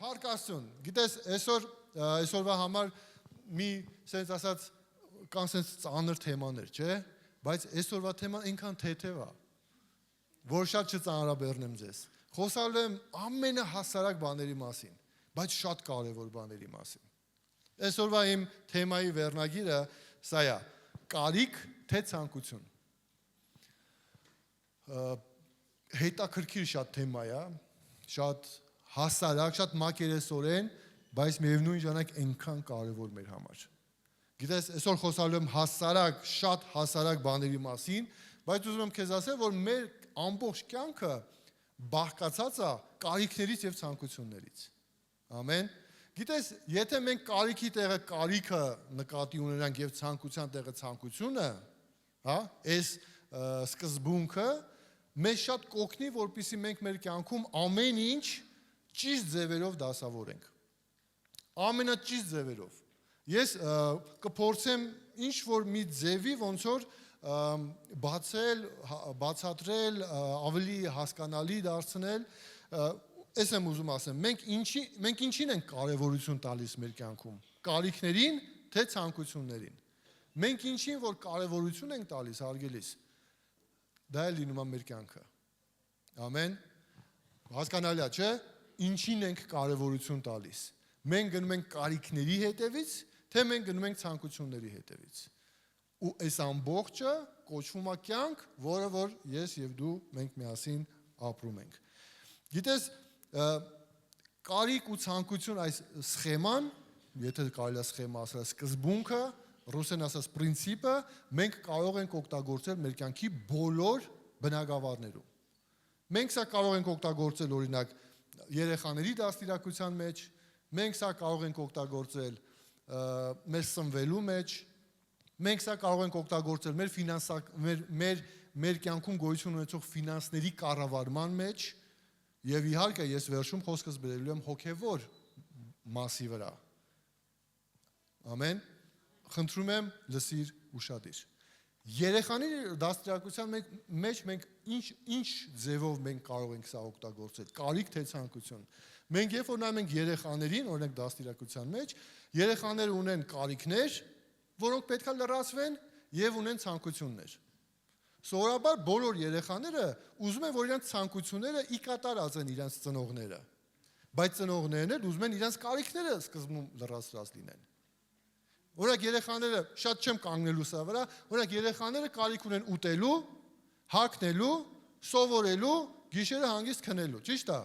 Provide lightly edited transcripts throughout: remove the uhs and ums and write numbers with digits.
Հարկասություն, գիտես, այսօրվա համար մի սենց ասած կան սենց ծանր թեմաներ, չէ, բայց այսօրվա թեման այնքան թեթև է, որ շատ չծանրաբեռնեմ ձեզ, խոսալու եմ ամենահասարակ բաների մասին, բայց շատ կարևոր բաների մասին, այսօրվա իմ թեմայի վերնագիրը սա է, կարիք թե ցանկություն, հետաքրքիր շատ թեմա է, շատ հասարակ, շատ մակերեսորեն, բայց միևնույն ժամանակ այնքան կարևոր մեր համար։ Գիտես, այսօր խոսալու եմ հասարակ, շատ հասարակ բաների մասին, բայց ուզում եմ քեզ ասել, որ մեր ամբողջ կյանքը բաղկացած է կարիքներից եւ ցանկություններից։ Ամեն։ Գիտես, եթե մենք կարիքի տեղը կարիքը նկատի ունենանք եւ ցանկության տեղը ցանկությունը, հա, այս սկզբունքը մեզ շատ կօգնի, որպեսզի մենք մեր կյանքում ամեն ինչ ճիշտ ձևերով դասավորենք։ Ամենաճիշտ ձևերով։ Ես կփորձեմ ինչ որ մի ձևի ոնց որ բացատրել, ավելի հասկանալի դարձնել, այս եմ ուզում ասեմ, մենք ինչին ենք կարևորություն տալիս մեր կյանքում, կարիքներին, թե ցանկություններին։ Մենք ինչին որ կարևորություն ենք տալիս, հարգելիս, դա է լինում է մեր կյանքը։ Ամեն։ Հասկանալի է, չէ՞։ Ինչին ենք կարևորություն տալիս։ Մենք գնում ենք կարիքների հետևից, թե մենք գնում ենք ցանկությունների հետևից։ Ու այս ամբողջը կոչվում է կյանք, որը որ ես եւ դու մենք միասին ապրում ենք։ Գիտես, կարիք ու ցանկություն այս սխեման, եթե կարելի է սխեմա ասել, սկզբունքը, ռուսեն ասած պրինցիպը, մենք կարող ենք օգտագործել մեր կյանքի բոլոր բնագավառներում։ Մենք սա կարող ենք օգտագործել օրինակ երեխաների դաստիարակության մեջ, մենք սա կարող ենք օգտագործել մեր սնվելու մեջ, մենք սա կարող ենք օգտագործել մեր կյանքում գոյություն ունեցող ֆինանսների կառավարման մեջ, եւ իհարկե ես վերջում խոսքս բերելու եմ հոգեվոր մասի վրա։ Ամեն։ Խնդրում եմ լսիր ուշադիր։ Երեխաների դաստիարակության մեջ մենք ինչ ձևով մենք կարող ենք սա օգտագործել, կարիք թե ցանկություն։ Մենք երբ որ նայում ենք երեխաներին, օրինակ դաստիարակության մեջ, երեխաները ունեն կարիքներ, որոնք պետք է լրացվեն եւ ունեն ցանկություններ։ Սովորաբար բոլոր երեխաները ուզում են, որ իրենց ցանկությունները ի կատարած են իրենց ծնողները, բայց ծնողներն էլ ուզում են իրենց կարիքները սկզբում լրացրած լինեն։ Օրինակ երեխաները, շատ չեմ կանգնելու սա վրա, օրինակ երեխաները կարիք ունեն ուտելու, հագնելու, սովորելու, գիշերը հանգիստ քնելու, ճիշտ է։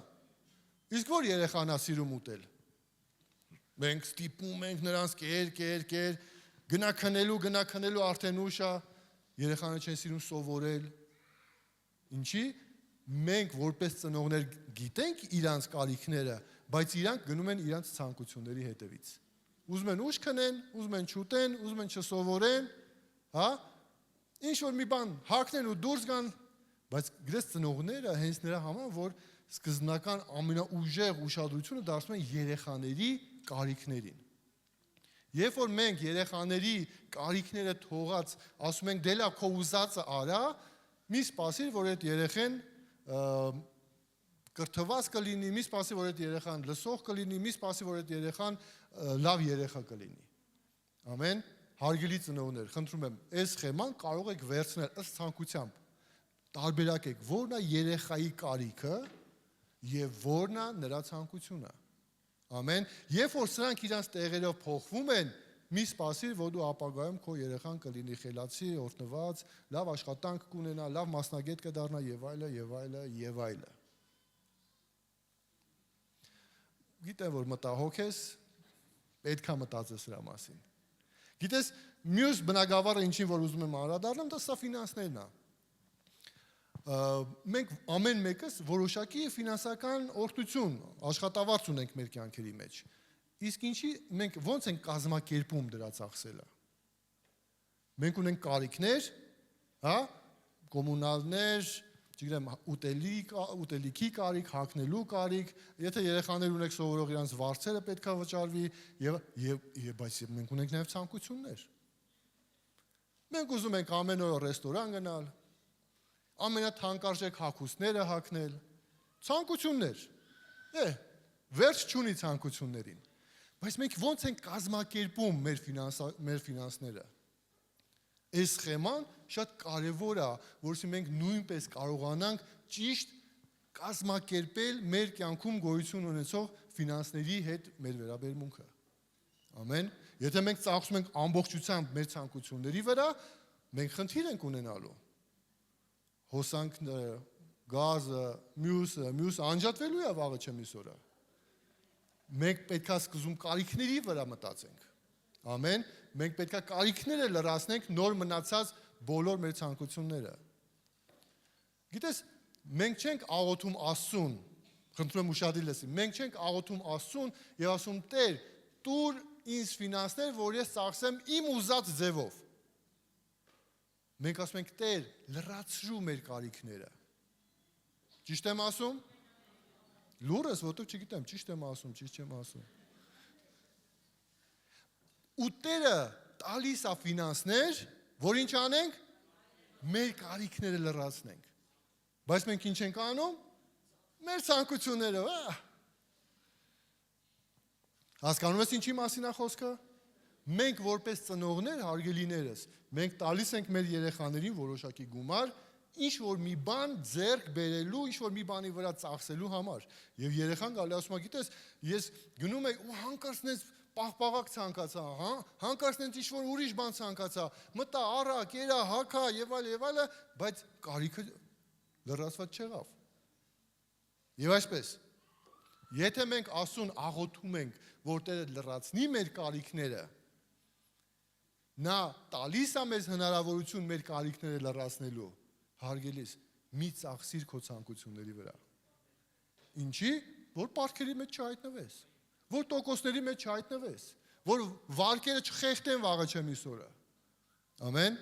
Իսկ որ երեխան է սիրում ուտել։ Մենք ստիպում ենք նրանց կեր, գնա քնելու արդեն ուշ է, երեխաները չեն սիրում սովորել։ Ինչի՞։ Մենք որպես ծնողներ գիտենք իրանց կարիքները, բայց իրանք գնում են իրանց ցանկությունների հետևից։ Ուզում են ուշ քնեն, ուզում են չուտեն, ուզում են չսովորեն, հա? Ինչ որ մի բան հագնեն ու դուրս գան, բայց գրես ծնողները հենց նրա համար, որ սկզբնական ամենաուժեղ ուշադրությունը դարձնում են երեխաների կարիքներին։ Երբ որ մենք երեխաների կարիքները թողած, ասում ենք դե լավ քո ուզածը արա, մի սպասիր, որ այդ երեխեն կրթված կլինի, մի սպասի, որ այդ երեխան լսող կլինի, մի սպասի, որ այդ երեխան լավ երեխա կլինի։ Ամեն, հարգելի ծնողներ, խնդրում եմ, այս սխեման կարող եք վերցնել ըստ ցանկությամբ։ Տարբերակեք, որն է երեխայի կարիքը եւ որն է նրա ցանկությունը։ Ամեն, երբ որ սրանք իրանց տեղերով փոխվում են, մի սպասիր, որ դու ապագայում քո երեխան կլինի խելացի, օրհնված, լավ աշխատանք կունենա, լավ մասնագետ կդառնա եւ այլը։ Գիտեմ, որ մտահոգ ես, պետք է մտածես սրա մասին։ Գիտես, մյուս բնագավառը ինչին որ ուզում եմ անդրադառնամ, դա սա ֆինանսներն է։ Մենք ամեն մեկս որոշակի ֆինանսական օրհնություն, աշխատավարձ ունենք մեր կյանքերի մեջ։ Իսկ ինչի մենք ո՞նց ենք կազմակերպում դրա ծախսելը։ Մենք ունենք կարիքներ, հա, կոմունալներ, չգիտեմ, ուտելիքի կարիք, հագնելու կարիք, եթե երեխաներ ունեք սովորող իրանց վարձերը պետք է վճարվի բայց մենք ունենք նաև ցանկություններ։ Մենք ուզում ենք ամեն օր ռեստորան գնալ, ամենաթանկարժեք հագուստները հագնել, ցանկություններ։ վերջ չունի ցանկություններին։ Բայց մենք ո՞նց ենք կազմակերպում մեր ֆինանսները։ Այս սխեման շատ կարևոր է, որովհետեւ մենք նույնպես կարողանանք ճիշտ կազմակերպել մեր կյանքում գոյություն ունեցող ֆինանսների հետ մեր վերաբերմունքը։ Ամեն։ Եթե մենք ծախսում ենք ամբողջությամբ մեր ցանկությունների վրա, մենք խնդիր ենք ունենալու։ Հոսանքները, գազը, մյուսը անջատվելու է վաղը չեմ իսօրը։ Մենք պետք է սկզբում կարիքների վրա մտածենք։ Ամեն։ Մենք պետք է կարիքները լրացնենք նոր մնացած բոլոր մեր ցանկությունները։ Գիտես, մենք չենք աղոթում Աստծուն, խնդրում եմ ուշադիր լսի, մենք չենք աղոթում Աստծուն եւ ասում Տեր, տուր ինձ ֆինանսներ, որ ես ծախսեմ իմ ուզած ձևով։ Մենք ասում ենք Տեր, լրացրու մեր կարիքները։ Ճիշտ եմ ասում։ Լուրս, որտեղ չգիտեմ, ճիշտ եմ ասում, ճիշտ չեմ ասում։ Ու Տերը տալիս է ֆինանսներ, որ ինչ անենք, մեր կարիքները լրացնենք։ Բայց մենք ինչ ենք անում, մեր ցանկությունները, հասկանում ես ինչի մասին է խոսքը։ Մենք որպես ծնողներ, հարգելիներս, մենք տալիս ենք մեր երեխաներին որոշակի գումար, ինչ որ մի բան ձեռք բերելու, ինչ որ մի բանի վրա ծախսելու համար։ Եվ երեխան գալի ասում է, գիտես, ես գնում եմ ու հանկարծնես պաղպաղակ ցանկացա, հա, հանկարծնես ինչ որ ուրիշ բան ցանկացա, մտա, արա, կերա, հակա եւ այլը, բայց կարիքը լրացված չեղավ։ Եվ այսպես, եթե մենք Աստծուն աղոթում ենք, որ Տերը լրացնի մեր կարիքները, նա տալիս է մեզ հնարավորություն մեր կարիքները լրացնելու, հարգելիս, մի ծախսիր քո ցանկությունների վրա։ Ինչի, որ պարտքերի մեջ չհայտնվես, որ տոկոսների մեջ չհայտնվես, որ վարկերը չխեղդեն վաղը չեմ իսօրը։ Ամեն,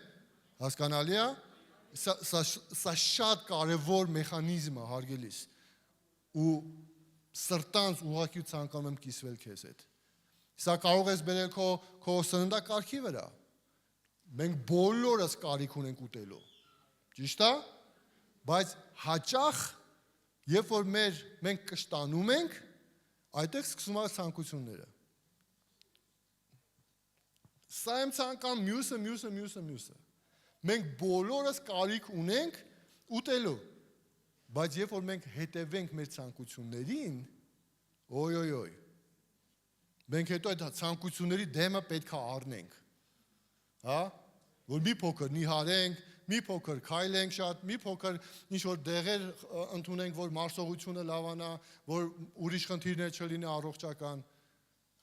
հասկանալի է, սա շատ կարևոր մեխանիզմ է, հարգելիս, ու սրտանց ուղղակի ցանկանում եմ կիսվել քեզ հետ։ Սա կարող ես բերել քո սննդակարգի վրա։ Մենք բոլորս կարիք ունենք ուտելու։ Ճիշտ է, բայց հաճախ, երբ որ մենք կշտանում ենք, այդտեղ սկսում են ցանկությունները։ Սա եմ ցանկանում, մյուսը։ Մենք բոլորս կարիք ունենք ուտելու, բայց երբ որ մենք հետևենք մեր ցանկություններին, օյ, մենք հետո այդ ցանկությունների դեմը պետք է առնենք, հա, որ մի փոքր նիհարենք, մի փոքր քայլենք շատ, մի փոքր ինչ-որ դեղեր ընդունենք, որ մարսողությունը լավանա, որ ուրիշ խնդիրներ չլինի առողջական,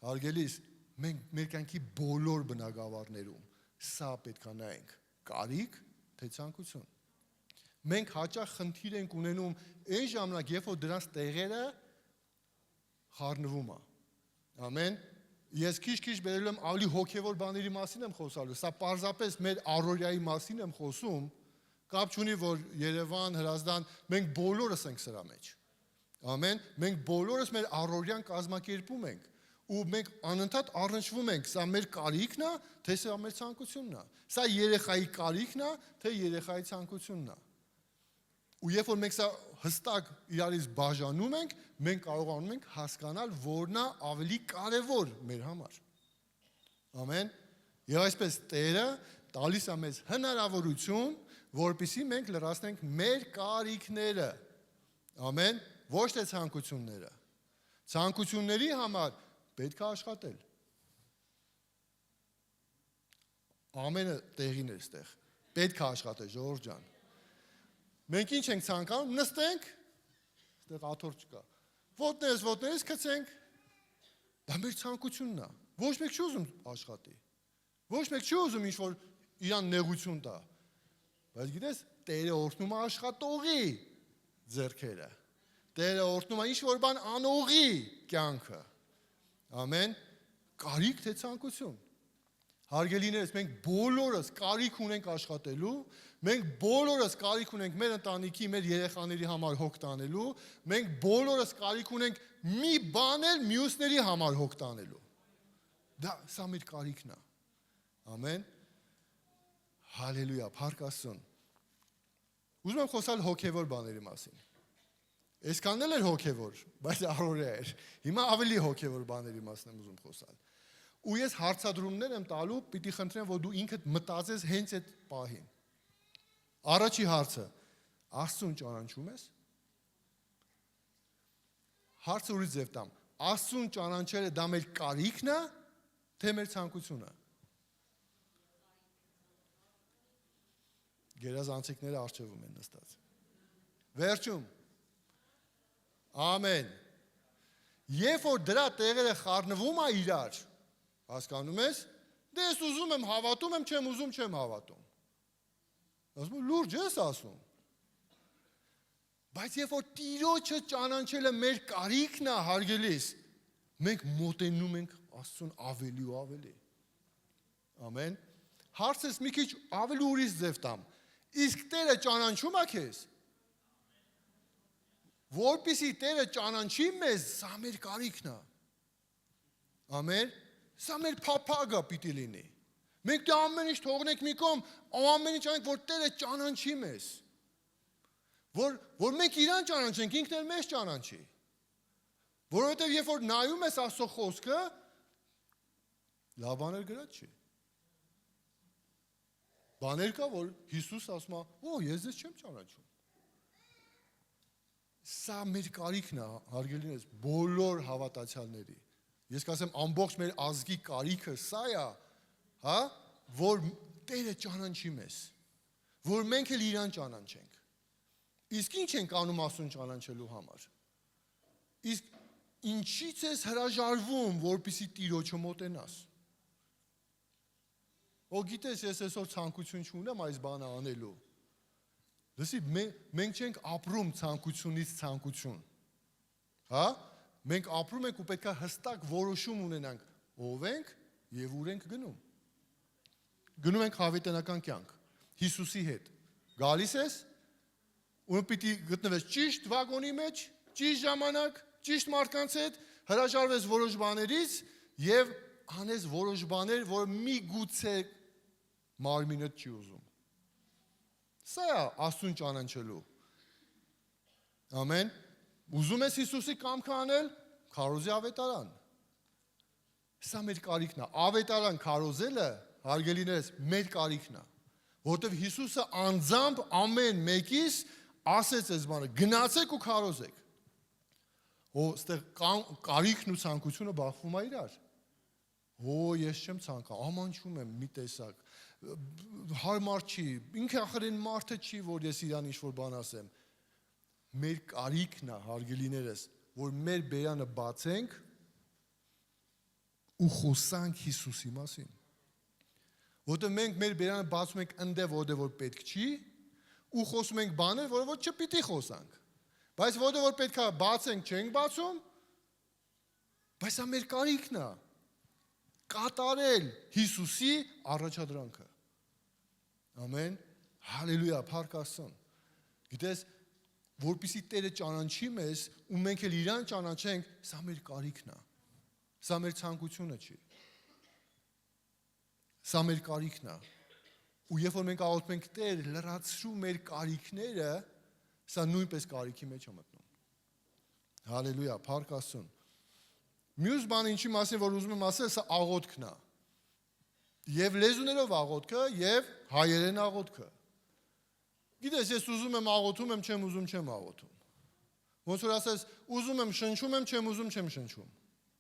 հարգելիս, մենք մեր կյանքի բոլոր բնագավառներում սա պետք է նայենք, կարիք, թե ցանկություն։ Մենք հաճախ խնդիր ենք ունենում այն ժամանակ, երբ որ դրանց տեղերը խառնվում է։ Ամեն։ Ես քիչ բերել եմ ավելի հոգևոր բաների մասին եմ խոսալու, սա պարզապես մեր առօրյայի մասին եմ խոսում, կապ չունի, որ Երևան, Հրազդան, մենք բոլորս ենք սրա մեջ։ Ամեն, մենք բոլորս մեր առօրյան կազմակերպում ենք, ու մենք անընդհատ առնչվում ենք, սա մեր կարիքն է, թե սա մեր ցանկությունն է։ Սա երեխայի կարիքն է, թե երեխայի ցանկությունն է։ Ու երբ որ մենք սա հստակ իրարից բաժանում ենք, մենք կարողանում ենք հասկանալ, որն է ավելի կարևոր մեր համար։ Ամեն։ Եվ այսպես Տերը տալիս է մեզ հնարավորություն, որպեսզի մենք լրացնենք մեր կարիքները։ Ամեն, ոչ թե ցանկությունները։ Ցանկությունների համար պետք է աշխատել։ Ամենը տեղին է այստեղ։ Պետք է աշխատել, Ժողովուրդ ջան։ Մենք ինչ ենք ցանկանում, նստենք, այստեղ աթոռ չկա։ Ոտներս գցենք, դա մեր ցանկությունն է։ Ոչ մեկ չի ուզում աշխատի։ Ոչ մեկ չի ուզում ինչ-որ իրան նեղություն տա։ Բայց գիտես, Տերը օրհնում է աշխատողի ձեռքերը։ Տերը օրհնում է ինչ-որ բան անողի կյանքը։ Ամեն, կարիք թե ցանկություն։ Հարգելիներս, մենք բոլորս կարիք ունենք աշխատելու, մենք բոլորս կարիք ունենք մեր ընտանիքի, մեր երեխաների համար հոգ տանելու, մենք բոլորս կարիք ունենք մի բան էլ մյուսների համար հոգ տանելու։ Սա մեր կարիքն է։ Ամեն։ Հալելույա, փառք Աստծուն։ Ուզում եմ խոսալ հոգևոր բաների մասին։ Այսքանն էլ էր հոգևոր, բայց առօրյա էր։ Հիմա ավելի հոգևոր բաների մասն եմ ուզում խոսալ։ Ու ես հարցադրումներ եմ տալու, պիտի խնդրեմ, որ դու ինքդ մտածես հենց այդ պահին։ Առաջի հարցը. Աստծուն ճանաչում ես։ Հարցը ուրիշ ձև տամ. Աստծուն ճանաչելը դա մեր կարիքն է, թե մեր ցանկությունը։ Գերազանցիկները արժևում են նստած։ Վերջում։ Ամեն։ Երբ որ դրա տեղերը խառնվում է իրար, հասկանում ես, դե ես ուզում եմ հավատում եմ, չեմ ուզում չեմ հավատում։ Ասում եմ լուրջ ես ասում։ Բայց երբ որ Տիրոջը ճանաչելը մեր կարիքն է, հարգելիս, մենք մոտենում ենք Աստծուն ավելի ու ավելի։ Ամեն։ Հարցս մի քիչ ավելի ուրիշ ձև տամ։ Իսկ Տերը ճանաչում է քեզ։ Որպեսզի Տերը ճանաչի մեզ, սա մեր կարիքն է։ Ամեն։ Սա մեր փափագը պիտի լինի։ Մենք դա ամեն ինչ թողնենք մի կողմ, ամեն ինչ անենք, որ Տերը ճանաչի մեզ։ Որ մենք իրան ճանաչենք, ինքն էլ մեզ ճանաչի։ Որովհետև երբ որ նայում ես Աստծո խոսքը, լավ բաներ գրած չի։ Բաներ կա, որ Հիսուս ասում է, «Օ, ես ձեզ չեմ ճանաչում»։ Սա մեր կարիքն է, հարգելիներս, բոլոր հավատացյալների։ Ես կասեմ, ամբողջ մեր ազգի կարիքը սա է, հա, որ Տերը ճանաչի մեզ, որ մենք էլ իրան ճանաչենք։ Իսկ ինչ ենք անում Աստծուն ճանաչելու համար։ Իսկ ինչից ես հրաժարվում, որպեսզի Տիրոջը մոտենաս։ Ո գիտես, ես այսօր ցանկություն չունեմ այս բանը անելու։ Լսի, մենք չենք ապրում ցանկությունից ցանկություն։ Հա? Մենք ապրում ենք ու պետք է հստակ որոշում ունենանք, ով ենք եւ ուր ենք գնում։ Գնում ենք հավիտենական կյանք Հիսուսի հետ։ Գալիս ես ու պիտի գտնվես ճիշտ վագոնի մեջ, ճիշտ ժամանակ, ճիշտ մարդկանց հետ, հրաժարվես որոշ բաներից եւ անես որոշ բաներ, որ միգուցե մարմինդ չի ուզում։ Սա է Աստծուն ճանաչելու։ Ամեն։ Ուզում ես Հիսուսի կամքը անել, քարոզի ավետարան։ Սա մեր կարիքն է։ Ավետարան քարոզելը, հարգելիներս, մեր կարիքն է։ Որտեւ Հիսուսը անձամբ ամեն մեկից ասեց այս բանը, գնացեք ու քարոզեք։ Ոստեղ կարիքն ու ցանկությունը բախվում է իրար։ Ես չեմ ցանկա, ամանչում եմ մի տեսակ։ Հարմար չի, ինքը ախր այն մարդը չի, որ ես իրան ինչ-որ բան ասեմ։ Մեր կարիքն է, հարգելիներս, որ մեր բերանը բացենք ու խոսանք Հիսուսի մասին։ Որտեղ մենք մեր բերանը բացում ենք ընդե որտեղ որ պետք չի, ու խոսում ենք բաներ, որը որ չպիտի խոսանք։ Բայց որտեղ որ պետք է բացենք, չենք բացում, բայց դա մեր կարիքն է։ Կատարել Հիսուսի առաջադրանքը։ Ամեն։ Հալելույա, փառք Աստծուն։ Գիտես, որպեսզի Տերը ճանաչի մեզ ու մենք էլ իրան ճանաչենք, սա մեր կարիքն է։ Սա մեր ցանկությունը չի։ Սա մեր կարիքն է։ Ու երբ որ մենք աղոթում ենք Տեր, լրացրու մեր կարիքները, սա նույնպես կարիքի մեջ է մտնում։ Հալելույա, փառք Աստծուն։ Մյուս բանը ինչի մասին որ ուզում եմ ասել, սա աղոթքն է։ Եվ լեզուներով աղոթքը, եւ հայերեն աղոթքը։ Գիտես, ես ուզում եմ աղոթում եմ, չեմ ուզում չեմ աղոթում։ Ոնց որ ասես, ուզում եմ շնչում եմ, չեմ ուզում չեմ շնչում։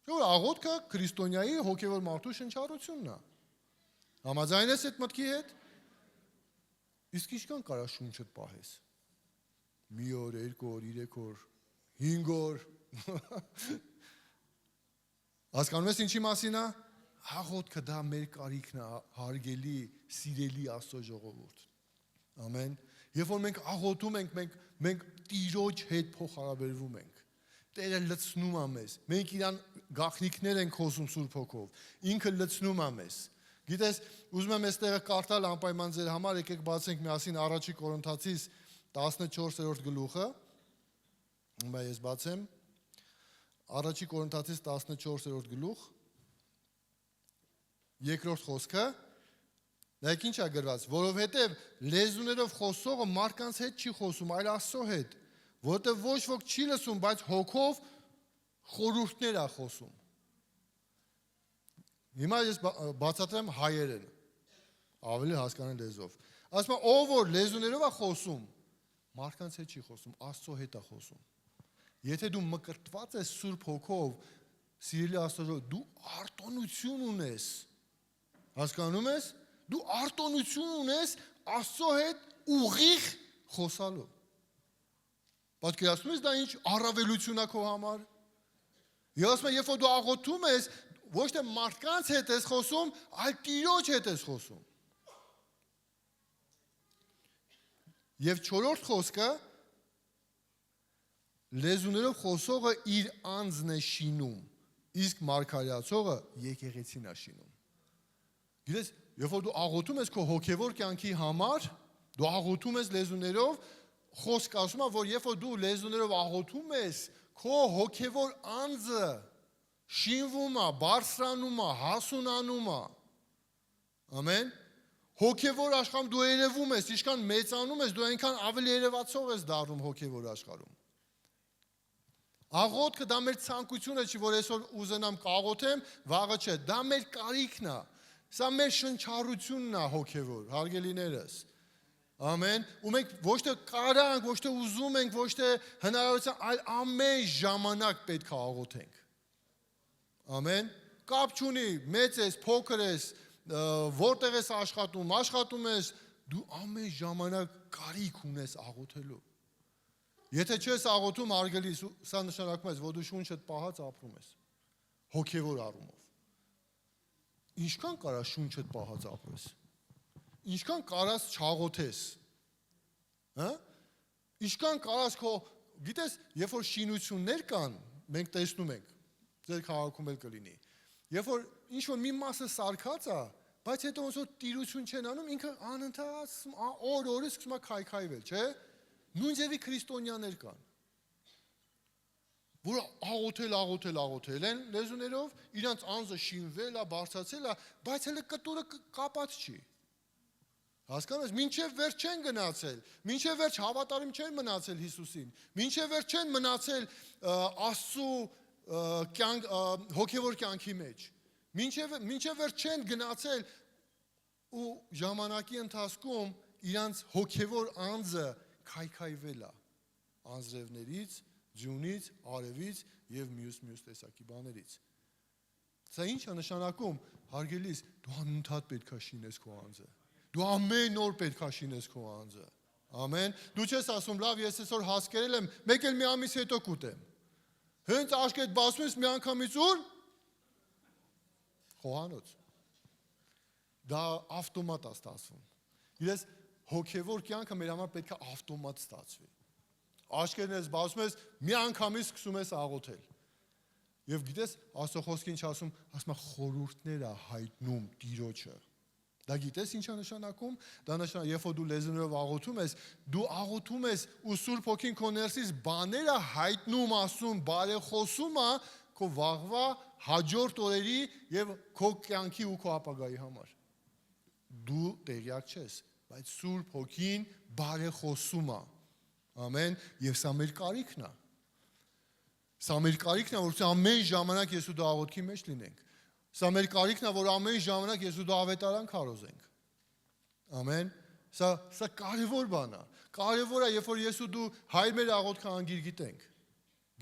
Որ աղոթքը քրիստոնյայի հոգևոր մարդու շնչառությունն է։ Համաձայն ես այդ մտքի հետ։ Իսկ ինչքան կարա շունչդ պահես։ Մի օր, 2 օր, 3 օր, 5 օր։ Հասկանում ես ինչի մասին է։ Աղոթքը դա մեր կարիքն է, հարգելի, սիրելի Աստծո ժողովուրդ։ Ամեն։ Երբ որ մենք աղոթում ենք, մենք Տիրոջ հետ փոխհարաբերվում ենք։ Տերը լցնում է մեզ։ Մենք իրան գաղտնիքներ ենք խոսում Սուրբ Հոգով։ Ինքը լցնում է մեզ։ Գիտես, ուզում եմ այստեղ կարդալ անպայման ձեր համար, եկեք բացենք միասին առաջի Կորինթացիս 14-րդ գլուխը։ Հիմա ես բացեմ։ Առաջի Կորինթացիս 14-րդ գլուխ։ Երկրորդ խոսքը։ Նայեք ինչ է գրված, որովհետև լեզուներով խոսողը մարդկանց հետ չի խոսում, այլ Աստծո հետ, որտեղ ոչ ոք չի լսում, բայց հոգով խորհուրդներ է խոսում։ Հիմա ես բացատրեմ հայերեն, ավելի հասկանալի լեզվով։ Ասում եմ, ով որ լեզուներով է խոսում, մարդկանց հետ չի խոսում, Աստծո հետ է խոսում։ Եթե դու մկրտված ես Սուրբ Հոգով, սիրելի Աստծո, դու արտոնություն ունես։ Հասկանում ես։ Դու արտոնություն ունես Աստծո հետ ուղիղ խոսալու։ Պատկերացնում ես դա ինչ առավելություն է քո համար։ Ես ասում եմ, երբ որ դու աղոթում ես, ոչ թե մարդկանց հետ ես խոսում, այլ Տիրոջ հետ ես խոսում։ Եվ չորրորդ խոսքը լեզուներով խոսողը իր անձն է շինում, իսկ մարգարեացողը եկեղեցին է շինում։ Գիտես, երբ որ դու աղոթում ես քո հոգևոր կյանքի համար, դու աղոթում ես լեզուներով, խոսք ասում է, որ երբ որ դու լեզուներով աղոթում ես, քո հոգևոր անձը շինվում է, բարձրանում է, հասունանում է։ Ամեն։ Հոգևոր աշխարհում դու երևում ես, ինչքան մեծանում ես, դու այնքան ավելի երևացող ես դառնում հոգևոր աշխարհում։ Աղոթքը դա մեր ցանկությունը չի, որ այսօր ուզենամ կաղոթեմ, վաղը չէ, դա մեր կարիքն է։ Սա մեր շնչառությունն է հոգևոր, հարգելիներս։ Ամեն, ու մենք ոչ թե կարանք, ոչ թե ուզում ենք, ոչ թե հնարավորություն, այլ ամեն ժամանակ պետք է աղոթենք։ Ամեն, կապ չունի, մեծ ես, փոքր ես, որտեղ ես աշխատում ես, դու ամեն ժամանակ կարիք ունես աղոթելու։ Եթե չես աղոթում, արգելիս, սա նշանակում է, որ դու շունչդ պահած ապրում ես, հոգևոր առումով։ Ինչքան կարա շունչդ պահած ապրես, ինչքան կարաս չաղոթես, ինչքան կարաս քո, գիտես, երբ որ շինություններ կան, մենք տեսնում ենք, ձեր քաղաքում էլ կլինի, երբ որ ինչ-որ մի մասը սարքած է, բայց հետո ոնց որ տիրություն չեն անում, ինքը անընդհատ օր-օրը սկսում է քայքայվել, չէ՞։ Նույն ձևի քրիստոնյաներ կան, որ աղոթել են լեզուներով, իրանց անձը շինվել է, բարձրացել է, բայց հələ կտուրը կապած չի։ Հասկանում ես, մինչև վերջ չեն գնացել, մինչև վերջ հավատարիմ չեն մնացել Հիսուսին, մինչև վերջ չեն մնացել Աստծու հոգևոր կյանքի մեջ, մինչև վերջ չեն գնացել ու ժամանակի ընթացքում իրանց հոգևոր անձը քայքայվել է անձրևներից, ձյունից, արևից եւ մյուս տեսակի բաներից։ Սա ինչ է նշանակում, հարգելիս, դու անընդհատ պետք է շինես քո անձը։ Դու ամեն օր պետք է շինես քո անձը։ Ամեն։ Դու չես ասում, լավ, ես այսօր հասկերել եմ, մեկ էլ մի ամիս հետո կուտեմ։ Հենց աշկետ բացում ես մի անգամից ուր խոհանոց։ Դա ավտոմատ է ստացվում։ Իրես հոգևոր կյանքը մեր համար պետք է ավտոմատ ստացվի։ Աշկերտն ես բացում ես, մի անգամից սկսում ես աղոթել։ Եվ գիտես, Աստծո խոսքը ինչ ասում է խորհուրդներ է հայտնում Տիրոջը։ Դա գիտես ինչ է նշանակում։ Դա նշանակում, երբ որ դու լեզուներով աղոթում ես, դու աղոթում ես ու Սուրբ Հոգին քո ներսից բաները հայտնում, ասում, բարեխոսում է քո վաղվա հաջորդ օրերի եւ քո կյանքի ու քո ապագայի համար։ Դու տեղյակ չես, բայց Սուրբ Հոգին բարեխոսում է։ Ամեն, եւ սա մեր կարիքն է։ Սա մեր կարիքն է, որ ամեն ժամանակ ես ու դու աղոթքի մեջ լինենք։ Սա մեր կարիքն է, որ ամեն ժամանակ ես ու դու ավետարան քարոզենք։ Ամեն։ Սա կարևոր բան է։ Կարևոր է, երբ որ ես ու դու հայր մեր աղոթքը անգիր գիտենք։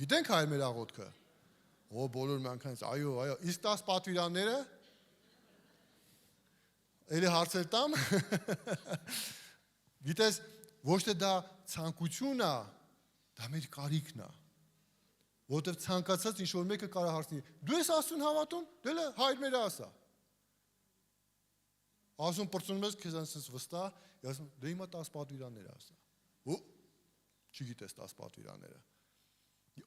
Գիտենք հայր մեր աղոթքը։ Ո բոլոր մյանքանից, այո, իսկ 10 պատվիրանները Էլի հարցեր տամ։ Գիտես, ոչ թե դա ցանկություն է, դա մեր կարիքն է։ Որտեվ ցանկացած ինչ-որ մեկը կարող հարցնի. դու ես Աստծուն հավատում, դե հայր մեր ասա։ Ասում պրծնում ես քեզ անցած վստահ, ասում դե հիմա 10 պատվիրաններ ասա։ Ու չգիտես 10 պատվիրանները։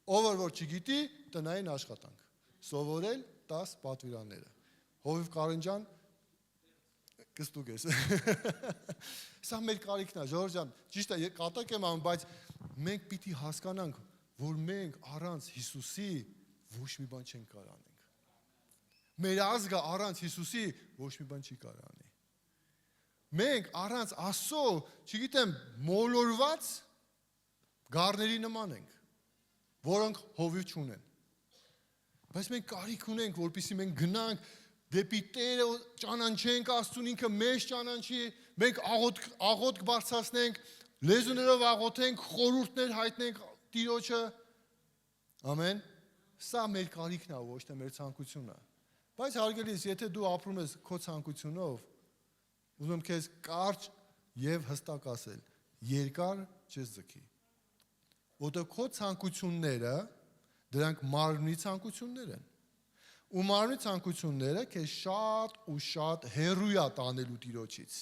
Ով որ չգիտի, տնային աշխատանք։ Սովորել 10 պատվիրանները։ Հովիվ Կարենջան կստուկ ես։ Սա մեր կարիքն է, Ժորժ ջան, ճիշտ է, կատակ եմ անում, բայց մենք պիտի հասկանանք, որ մենք առանց Հիսուսի ոչ մի բան չենք կարող անենք։ Մեր ազգը առանց Հիսուսի ոչ մի բան չի կարող անի։ Մենք առանց Աստծո, չգիտեմ, մոլորված Գառների նման ենք, որոնք հովիվ չունեն։ Բայց մենք կարիք ունենք, որպեսզի մենք գնանք դեպի Տերը ճանաչենք Աստծուն, ինքը մեզ ճանաչի, մենք աղոթք բարձրացնենք, լեզուներով աղոթենք, խորհուրդներ հայտնենք Տիրոջը։ Ամեն։ Սա մեր կարիքն է, ոչ թե մեր ցանկությունը։ Բայց հարգելիս, եթե դու ապրում ես քո ցանկությունով, ուզում եմ քեզ կարճ եւ հստակ ասել, երկար չես ձգի։ Որտեղ քո ցանկությունները դրանք մարմնի ցանկություններ են։ Ու մարմնի ցանկությունները քեզ շատ ու շատ հեռու է տանելու Տիրոջից։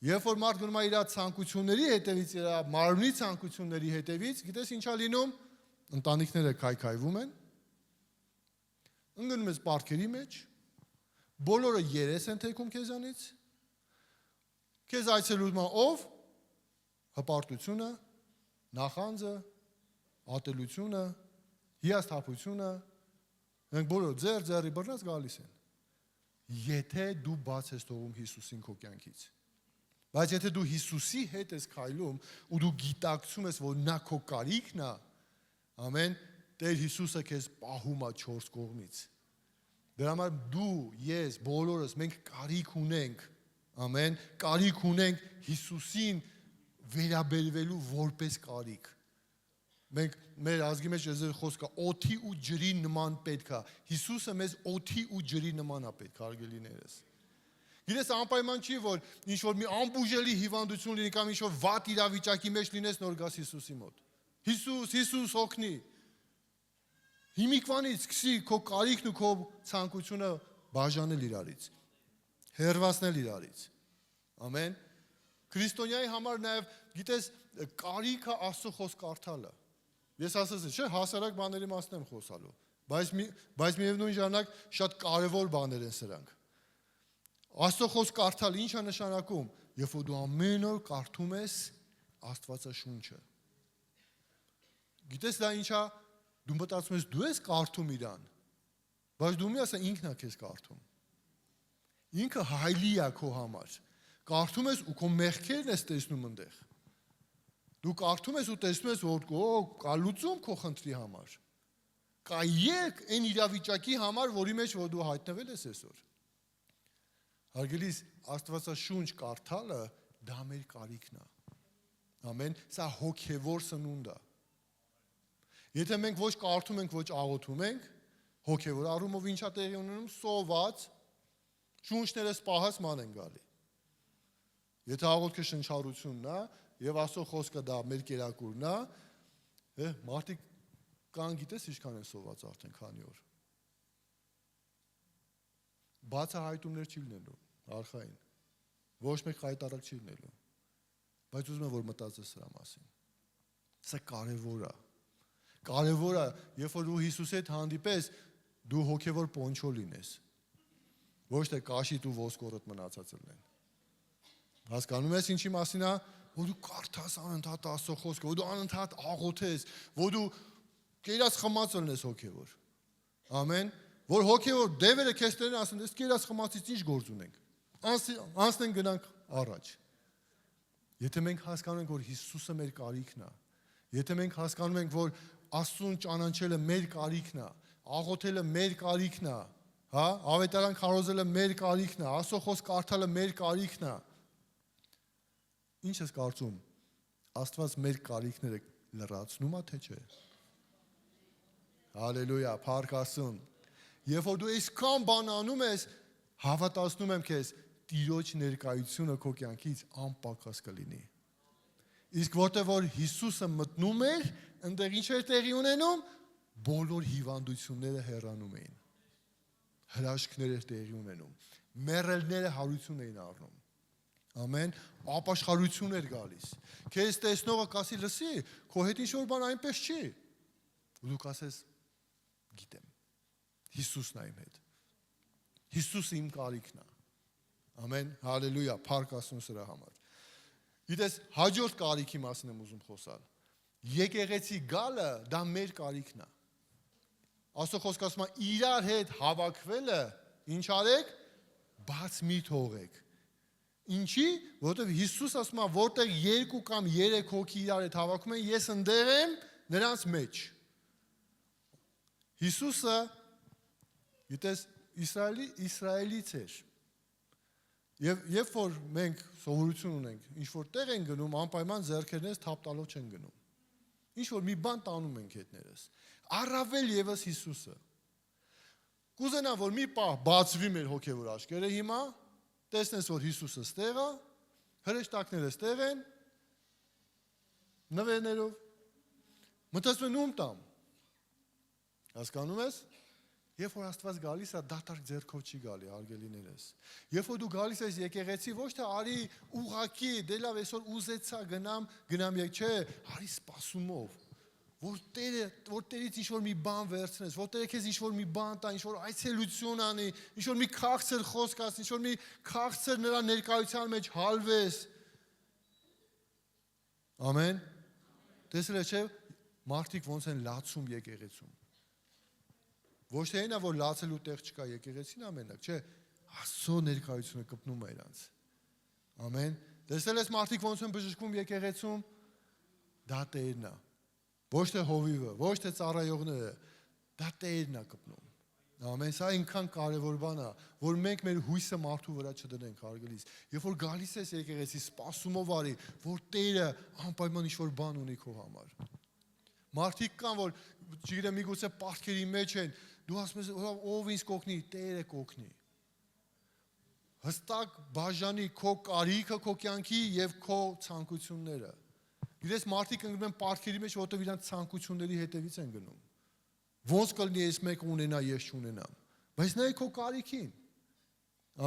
Երբ որ մարդ գնում է իր ցանկությունների հետևից, իր մարմնի ցանկությունների հետևից, գիտես ինչա լինում, ընտանիքները քայքայվում են, ընկնում ես պարտքերի մեջ, բոլորը երես են թեքում քեզանից, քեզ այցելում է ով, հպարտությունը, նախանձը, ատելությունը, հիասթափությունը, մենք բոլորը ձեռի բռնած գալիս են։ Եթե դու բաց ես թողում Հիսուսին քո կյանքից։ Բայց եթե դու Հիսուսի հետ ես քայլում ու դու գիտակցում ես, որ նա քո կարիքն է, ամեն, Տեր Հիսուսը քեզ պահում է 4 կողմից։ Դրա համար դու, ես, բոլորս մենք կարիք ունենք, ամեն, կարիք ունենք Հիսուսին վերաբերվելու որպես կարիք։ Մենք մեր ազգի մեջ եզեր խոսքը օդի ու ջրի նման պետք է։ Հիսուսը մեզ օդի ու ջրի նման է պետք, հարգելիներս։ Գիտես անպայման չի, որ ինչ-որ մի անբուժելի հիվանդություն լինի կամ ինչ-որ վատ իրավիճակի մեջ լինես, նոր գաս Հիսուսի մոտ։ Հիսուս օգնի։ Հիմիկվանից սկսի քո կարիքն ու քո ցանկությունը բաժանել իրարից, հերվացնել իրարից։ Ամեն։ Քրիստոնյայի համար նաև, գիտես, կարիքը Աստծո խոսք կարդալը։ Ես ասացի, չէ, հասարակ բաների մասին եմ խոսալու, բայց միևնույն ժամանակ շատ կարևոր բաներ են սրանք։ Աստծո խոսք կարդալ ի՞նչ է նշանակում, երբ որ դու ամեն օր կարդում ես Աստվածաշունչը։ Գիտես դա ինչ է, դու մտածում ես դու ես կարդում իրան, բայց դու մի ասա ինքն է քեզ կարդում։ Ինքը հայլի է քո համար։ Կարդում ես ու քո մեղքերն ես տեսնում այնտեղ։ Դու կարդում ես ու տեսնում ես, որ կա լուծում քո խնդրի համար։ Կա երկ այն իրավիճակի համար, որի մեջ որ դու հայտնվել ես այսօր։ Հարգելիս, Աստվածաշունչ կարդալը դա մեր կարիքն է։ Ամեն, սա հոգևոր սնունդ է։ Եթե մենք ոչ կարդում ենք, ոչ աղոթում ենք, հոգևոր առումով ինչա տեղի ունենում, սոված, շունչները սպահած ման են գալի։ Եթե աղոթքը շնչառությունն է, եւ Աստծո խոսքը դա մեր կերակուրն է, մարդիկ կան գիտես ինչքան են սոված արդեն քանի օր։ Բացահայտումներ չի լինելու, արխային։ Ոչ մեկ հայտարարակ չի լինելու։ Բայց ուզում եմ որ մտածես սրա մասին։ Սա կարևոր է։ Կարևոր է, երբ որ դու Հիսուսի հետ հանդիպես, դու հոգևոր պոնչո լինես։ Ոչ թե կաշիտ ու ոսկորդ մնացած լինեն։ Հասկանում ես ինչի մասին է, որ դու կարդաս անընդհատ Աստծո խոսքը, որ դու անընդհատ աղոթես, որ դու կերած խմած լինես հոգևոր։ Ամեն, որ հոգևոր դևերը քեզ տերեն ասեն, «Ես կերած խմածից ինչ գործ ունենք»։ Անցնենք գնանք առաջ։ Եթե մենք հասկանում ենք, որ Հիսուսը մեր կարիքն է, եթե մենք հասկանում ենք, որ Աստծուն ճանաչելը մեր կարիքն է, աղոթելը մեր կարիքն է, հա, ավետարան քարոզելը մեր կարիքն է, Աստծո խոսք կարդալը մեր կարիքն է։ Ինչ ես կարծում, Աստված մեր կարիքները լրացնում է, թե չէ։ Հալելույա, փառք Աստծուն։ Երբ որ դու այսքան բան անում ես, հավատացնում եմ քեզ, Տիրոջ ներկայությունը քո կյանքից անպակաս կլինի։ Իսկ որտեղ որ Հիսուսը մտնում էր, այնտեղ ինչ էր տեղի ունենում, բոլոր հիվանդությունները հեռանում էին։ Հրաշքներ էր տեղի ունենում։ Մեռելները հարություն էին առնում։ Ամեն, ապաշխարություն էր գալիս։ Քեզ տեսնողը կասի, լսի, քո հետ ինչ-որ բան այնպես չի։ Ու դու կասես, գիտեմ, Հիսուսն է իմ հետ։ Հիսուսը իմ կարիքն է։ Ամեն, հալելույա, փառք Աստծուն սրա համար։ Գիտես, հաջորդ կարիքի մասին եմ ուզում խոսալ։ Եկեղեցի գալը դա մեր կարիքն է։ Աստծո խոսքը ասում է, իրար հետ հավաքվելը ինչ արեք, բաց մի թողեք։ Ինչի, որովհետև Հիսուս ասում է, որտեղ 2 կամ 3 հոգի իրար հետ հավաքում են, ես ընդեղ եմ նրանց մեջ։ Հիսուսը, գիտես, Իսրայելից էր։ Եվ երբ որ մենք սովորություն ունենք, ինչ որ տեղ են գնում, անպայման ձեռքերներս թափ տալով չեն գնում։ Ինչ որ մի բան տանում ենք հետներս։ Առավել եւս Հիսուսը։ Կուզենամ, որ մի պահ բացվի մեր հոգևոր աչքերը հիմա, տեսնես, որ Հիսուսը ստեղ է, հրեշտակները ստեղ են, նվերներով, մտածում են ում տամ։ Հասկանում ես։ Երբ որ Աստված գալիս է, դատարկ ձեռքով չի գալի, հարգելիներս։ Երբ որ դու գալիս ես եկեղեցի, ոչ թե արի ուղակի, դե լավ, այսօր ուզեցա գնամ եկ, չէ, արի սպասումով, որ Տերից ինչ-որ մի բան վերցնես, որ Տերը քեզ ինչ-որ մի բան տա, ինչ-որ այցելություն անի, ինչ-որ մի քաղցր խոսք ասի, ինչ-որ մի քաղցր նրա ներկայության մեջ հալվես։ Ամեն։ Տեսել ես, չէ, մարդիկ ոնց են լացում եկեղեցում։ Ոչ թե այնա, որ լացելու տեղ չկա եկեղեցին ամենակ, չէ, Աստծո ներկայությունը կպնում է իրանց։ Ամեն։ Տեսել ես մարդիկ ոնց են բժշկվում եկեղեցում, դա Տերն է։ Ոչ թե հովիվը, ոչ թե ծառայողները, դա Տերն է կպնում։ Ամեն, սա այնքան կարևոր բան է, որ մենք մեր հույսը մարդու վրա չդնենք, հարգելիս։ Երբ որ գալիս ես եկեղեցի, սպասումով արի, որ Տերը անպայման ինչ-որ բան ունի քո համար։ Մարդիկ կան, որ չգիտեմ, միգուցե պարտքերի մեջ են, դու ասում ես, ով ինձ կօգնի, Տերը կօգնի։ Հստակ բաժանի քո կարիքը, քո կյանքի եւ քո ցանկությունները։ Գիտես, մարդիկ ընկնում են պարտքերի մեջ, որովհետեւ իրանց ցանկությունների հետևից են գնում։ Ոնց կլինի ես մեկը ունենա, ես չունենամ։ Բայց նայ քո կարիքին։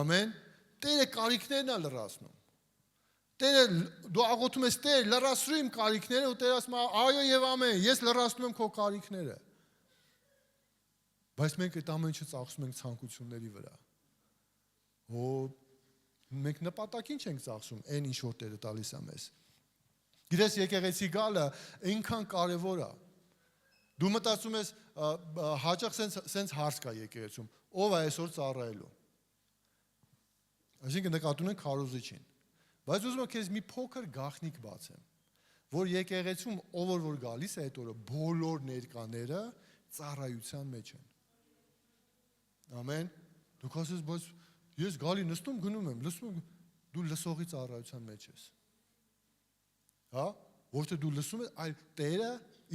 Ամեն։ Տերը կարիքներն է լրացնում։ Տերը դու աղոթում ես, Տեր, լրացրու իմ կարիքները, ու Տերը ասում է, այո եւ ամեն, ես լրացնում եմ քո կարիքները։ Բայց մենք այդ ամեն ինչը ծախսում ենք ցանկությունների վրա։ Մենք նպատակին չենք ծախսում, այն ինչ որ Տերը տալիս է մեզ։ Գիտես, եկեղեցի գալը այնքան կարևոր է։ Դու մտածում ես, հաճախ սենց հարց կա եկեղեցում, ով է այսօր ծառայելու։ Այսինքն նկատում ենք քարոզիչին։ Բայց ուզում եմ քեզ մի փոքր գաղտնիք բացեմ, որ եկեղեցում ով որ գալիս է այդ օրը, բոլոր ներկաները ծառայության մեջ են։ Ամեն։ Դու ասես, բայց ես գալի նստում գնում եմ, լսում եմ, դու լսողի ծառայության մեջ ես։ Հա, ոչ թե դու լսում ես, այլ Տերը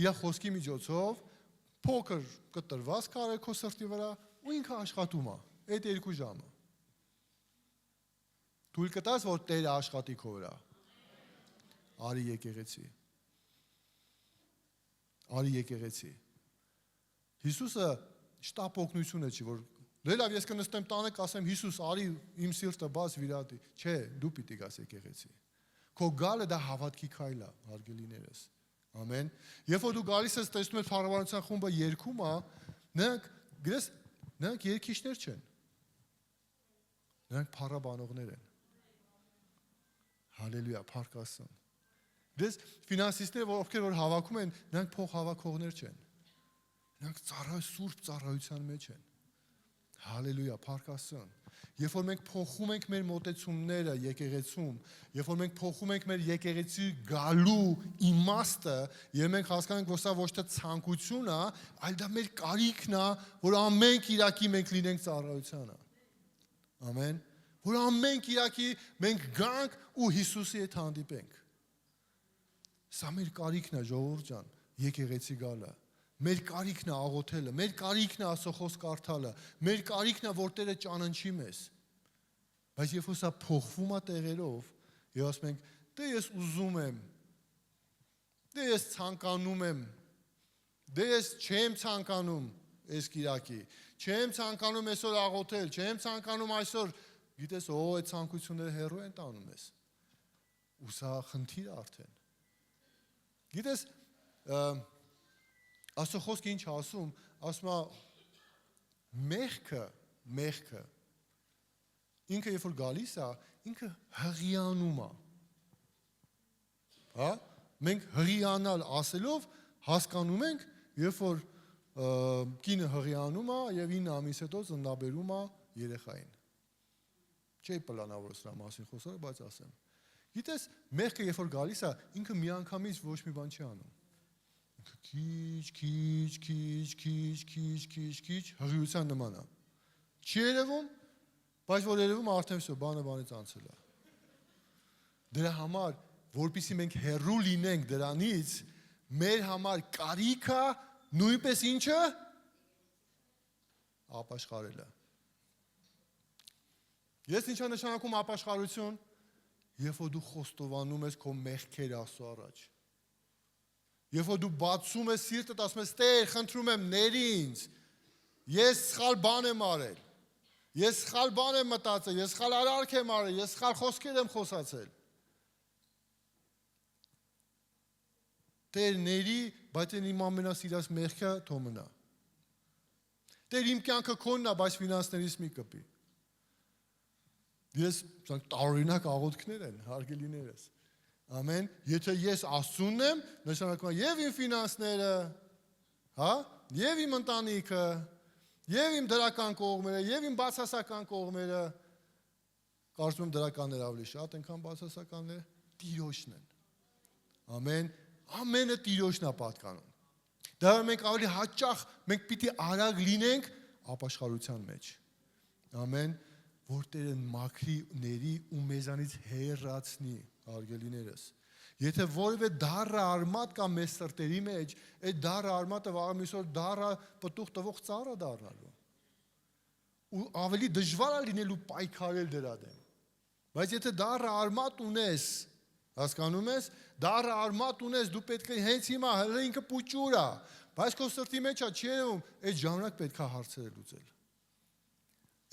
իր խոսքի միջոցով փոքր կտրված կարել քո սրտի վրա ու ինքը աշխատում է այդ 2 ժամը։ Թույլ կտաս, որ Տերը աշխատի քո վրա։ Արի եկեղեցի։ Արի եկեղեցի։ Հիսուսը շտապ օգնությունը չի, որ դե լավ ես կնստեմ տանը կասեմ Հիսուս, արի իմ սիրտը բաց վիրատի։ Չէ, դու պիտի գաս եկեղեցի։ Քո գալը դա հավատքի քայլ է, հարգելիներս։ Ամեն։ Երբ որ դու գալիս ես տեսնում ես փառաբանության խումբը երգում է, նրանք երգիչներ չեն։ Նրանք փառաբանողներ են։ Հալելույա, փառք Աստծուն։ Դες ֆինանսիստները, ովքեր որ հավաքում են, նրանք փող հավաքողներ չեն։ Նրանք սուրբ ծառայության մեջ են։ Հալելույա, փառք Աստծուն։ Երբ որ մենք փոխում ենք մեր մոտեցումները եկեղեցում, երբ որ մենք փոխում ենք մեր եկեղեցի գալու իմաստը, եւ մենք հասկանում ենք, որ սա ոչ թե ցանկություն է, այլ դա մեր կարիքն է, որ ամեն Կիրակի մենք լինենք ծառայությանը։ Ամեն։ Որ ամեն Կիրակի մենք գանք ու Հիսուսի հետ հանդիպենք։ Սա մեր կարիքն է, ժողովուրդ ջան, եկեղեցի գալը։ Մեր կարիքն է աղոթելը, մեր կարիքն է Աստծո խոսք կարդալը, մեր կարիքն է, որ Տերը ճանաչի մեզ։ Բայց երբ որ սա փոխվում է տեղերով, եւ ասում ենք, դե ես ուզում եմ, դե ես ցանկանում եմ, դե ես չեմ ցանկանում այս Կիրակի, չեմ ցանկանում այսօր աղոթել, չեմ ցանկանում այսօր, գիտես, այդ ցանկությունները հեռու են տանում ես։ Ու սա խնդիր է արդեն։ Գիտես, Աստծո խոսքը ինչ ասում է մեղքը ինքը երբ որ գալիս է, ինքը հղիանում է։ Հա? Մենք հղիանալ ասելով հասկանում ենք, երբ որ կինը հղիանում է եւ 9 ամիս հետո ծննդաբերում է երեխային։ Չի պլանավորել սրա մասին խոսալ, բայց ասեմ։ Գիտես, մեղքը երբ որ գալիս է, ինքը միանգամից ոչ մի բան չի անում։ Ինքը քիչ հղիության նման է։ Չի երևում, բայց որ երևում արդեն всё, բանից անցել է։ Դրա համար, որպեսզի մենք հեռու լինենք դրանից, մեր համար կարիքը նույնպես ինչը ապաշխարելը։ Ես ինչա նշանակում ապաշխարություն, երբ որ դու խոստովանում ես քո մեղքերը Աստծո առաջ։ Երբ որ դու բացում ես սիրտդ, ասում ես Տեր, խնդրում եմ ներ ինձ։ Ես սխալ բան եմ արել։ Ես սխալ բան եմ մտածել, ես սխալ արարք եմ արել, ես սխալ խոսքեր եմ խոսացել։ Տեր ների, բայց այն իմ ամենասիրած մեղքը թող մնա։ Տեր իմ կյանքը քոնն է, բայց ֆինանսներից մի կպի։ Ես տարօրինակ աղոթքներ են, հարգելիներս։ Ամեն, եթե ես Աստծունն եմ, նշանակում է եւ իմ ֆինանսները, հա, եւ իմ ընտանիքը, եւ իմ դրական կողմերը, եւ իմ բացասական կողմերը, կարծում եմ դրականները ավելի շատ են, քան բացասականները, Տիրոջն են։ Ամեն, ամենը Տիրոջն է պատկանում։ Դա մենք ավելի հաճախ մենք պիտի արագ լինենք ապաշխարության մեջ։ Ամեն, որ Տերը մաքրի ների ու մեզանից հեռացնի, հարգելիներս։ Եթե որևէ դառը արմատ կա մեզ սրտերի մեջ, այդ դառը արմատը վաղը միսօր դառը պտուղ տվող ծառը դառնալու։ Ու ավելի դժվար է լինելու պայքարել դրա դեմ։ Բայց եթե դառը արմատ ունես, հասկանում ես, դառը արմատ ունես, դու պետք է հենց հիմա հələ ինքը փուճուր է, բայց քո սրտի մեջ է չի երևում, այդ ժամանակ պետք է հարցերը լուծել։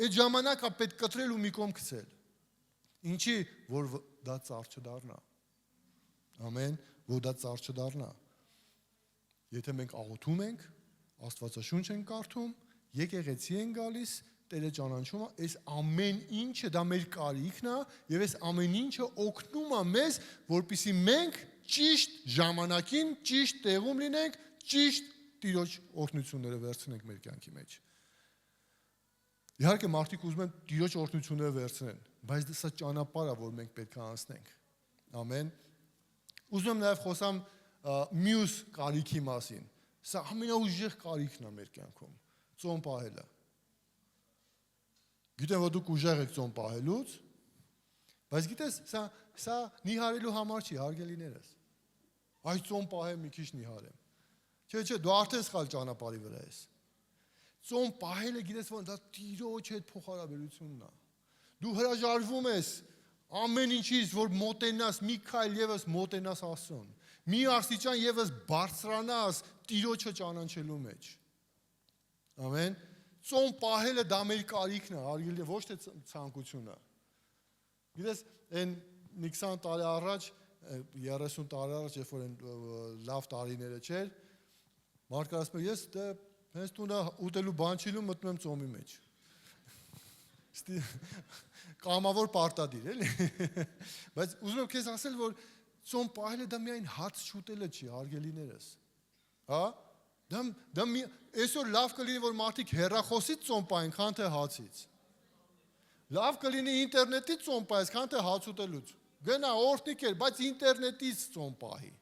Այդ ժամանակ է պետք կտրել ու մի կողմ գցել։ Ինչի, որ դա ծառ չդառնա։ Ամեն, որ դա ծառ չդառնա։ Եթե մենք աղոթում ենք, Աստվածաշունչ ենք կարդում, եկեղեցի ենք գալիս, Տերը ճանաչում է, այս ամեն ինչը դա մեր կարիքն է, եւ այս ամեն ինչը օգնում է մեզ, որպեսզի մենք ճիշտ ժամանակին, ճիշտ տեղում լինենք, ճիշտ Տիրոջ օրհնությունները վերցնենք մեր կյանքի մեջ։ Իհարկե մարդիկ ուզում են Տիրոջ օրհնությունները վերցնեն, բայց դա ճանապարհ է, որ մենք պետք է անցնենք։ Ամեն։ Ուզում եմ նաև խոսամ մյուս կարիքի մասին։ Սա ամենաուժեղ կարիքն է մեր կյանքում՝ ծոմ պահելը։ Գիտեմ, որ դուք ուժեղ եք ծոմ պահելուց, բայց գիտես, սա նիհարելու համար չի, հարգելիներս։ Այ ծոմ պահեմ մի քիչ նիհարեմ։ Չէ, դու արդեն սխալ ճանապարհի վրա ես։ Ծոմ պահելը գիտես ոնց դա Տիրոջ հետ փոխհարաբերությունն է։ Դու հրաժարվում ես ամեն ինչից, որ մոտենաս, մի քայլ եւս մոտենաս Աստծուն։ Մի աստիճան եւս բարձրանաս Տիրոջը ճանաչելու մեջ։ Ամեն։ Ծոմ պահելը դա մեր կարիքն է, հարգելի, ոչ թե ցանկությունը։ Գիտես, այն 20 տարի առաջ, 30 տարի առաջ, երբ որ լավ տարիները չէր, մարդը ասում է, ես դե հենց տունը ուտելու բան չի լու, մտնում եմ ծոմի մեջ։ Կամավոր պարտադիր, էլի։ Բայց ուզում եմ քեզ ասել, որ ծոմ պահելը դա միայն հաց չուտելը չի, հարգելիներս։ Հա? Դա այսօր լավ կլինի, որ մարդիկ հեռախոսից ծոմ պահեն, քան թե հացից։ Լավ կլինի ինտերնետից ծոմ պահես, քան թե հաց ուտելուց։ Գնա օրհնիկ էր, բայց ինտերնետից ծոմ պահի։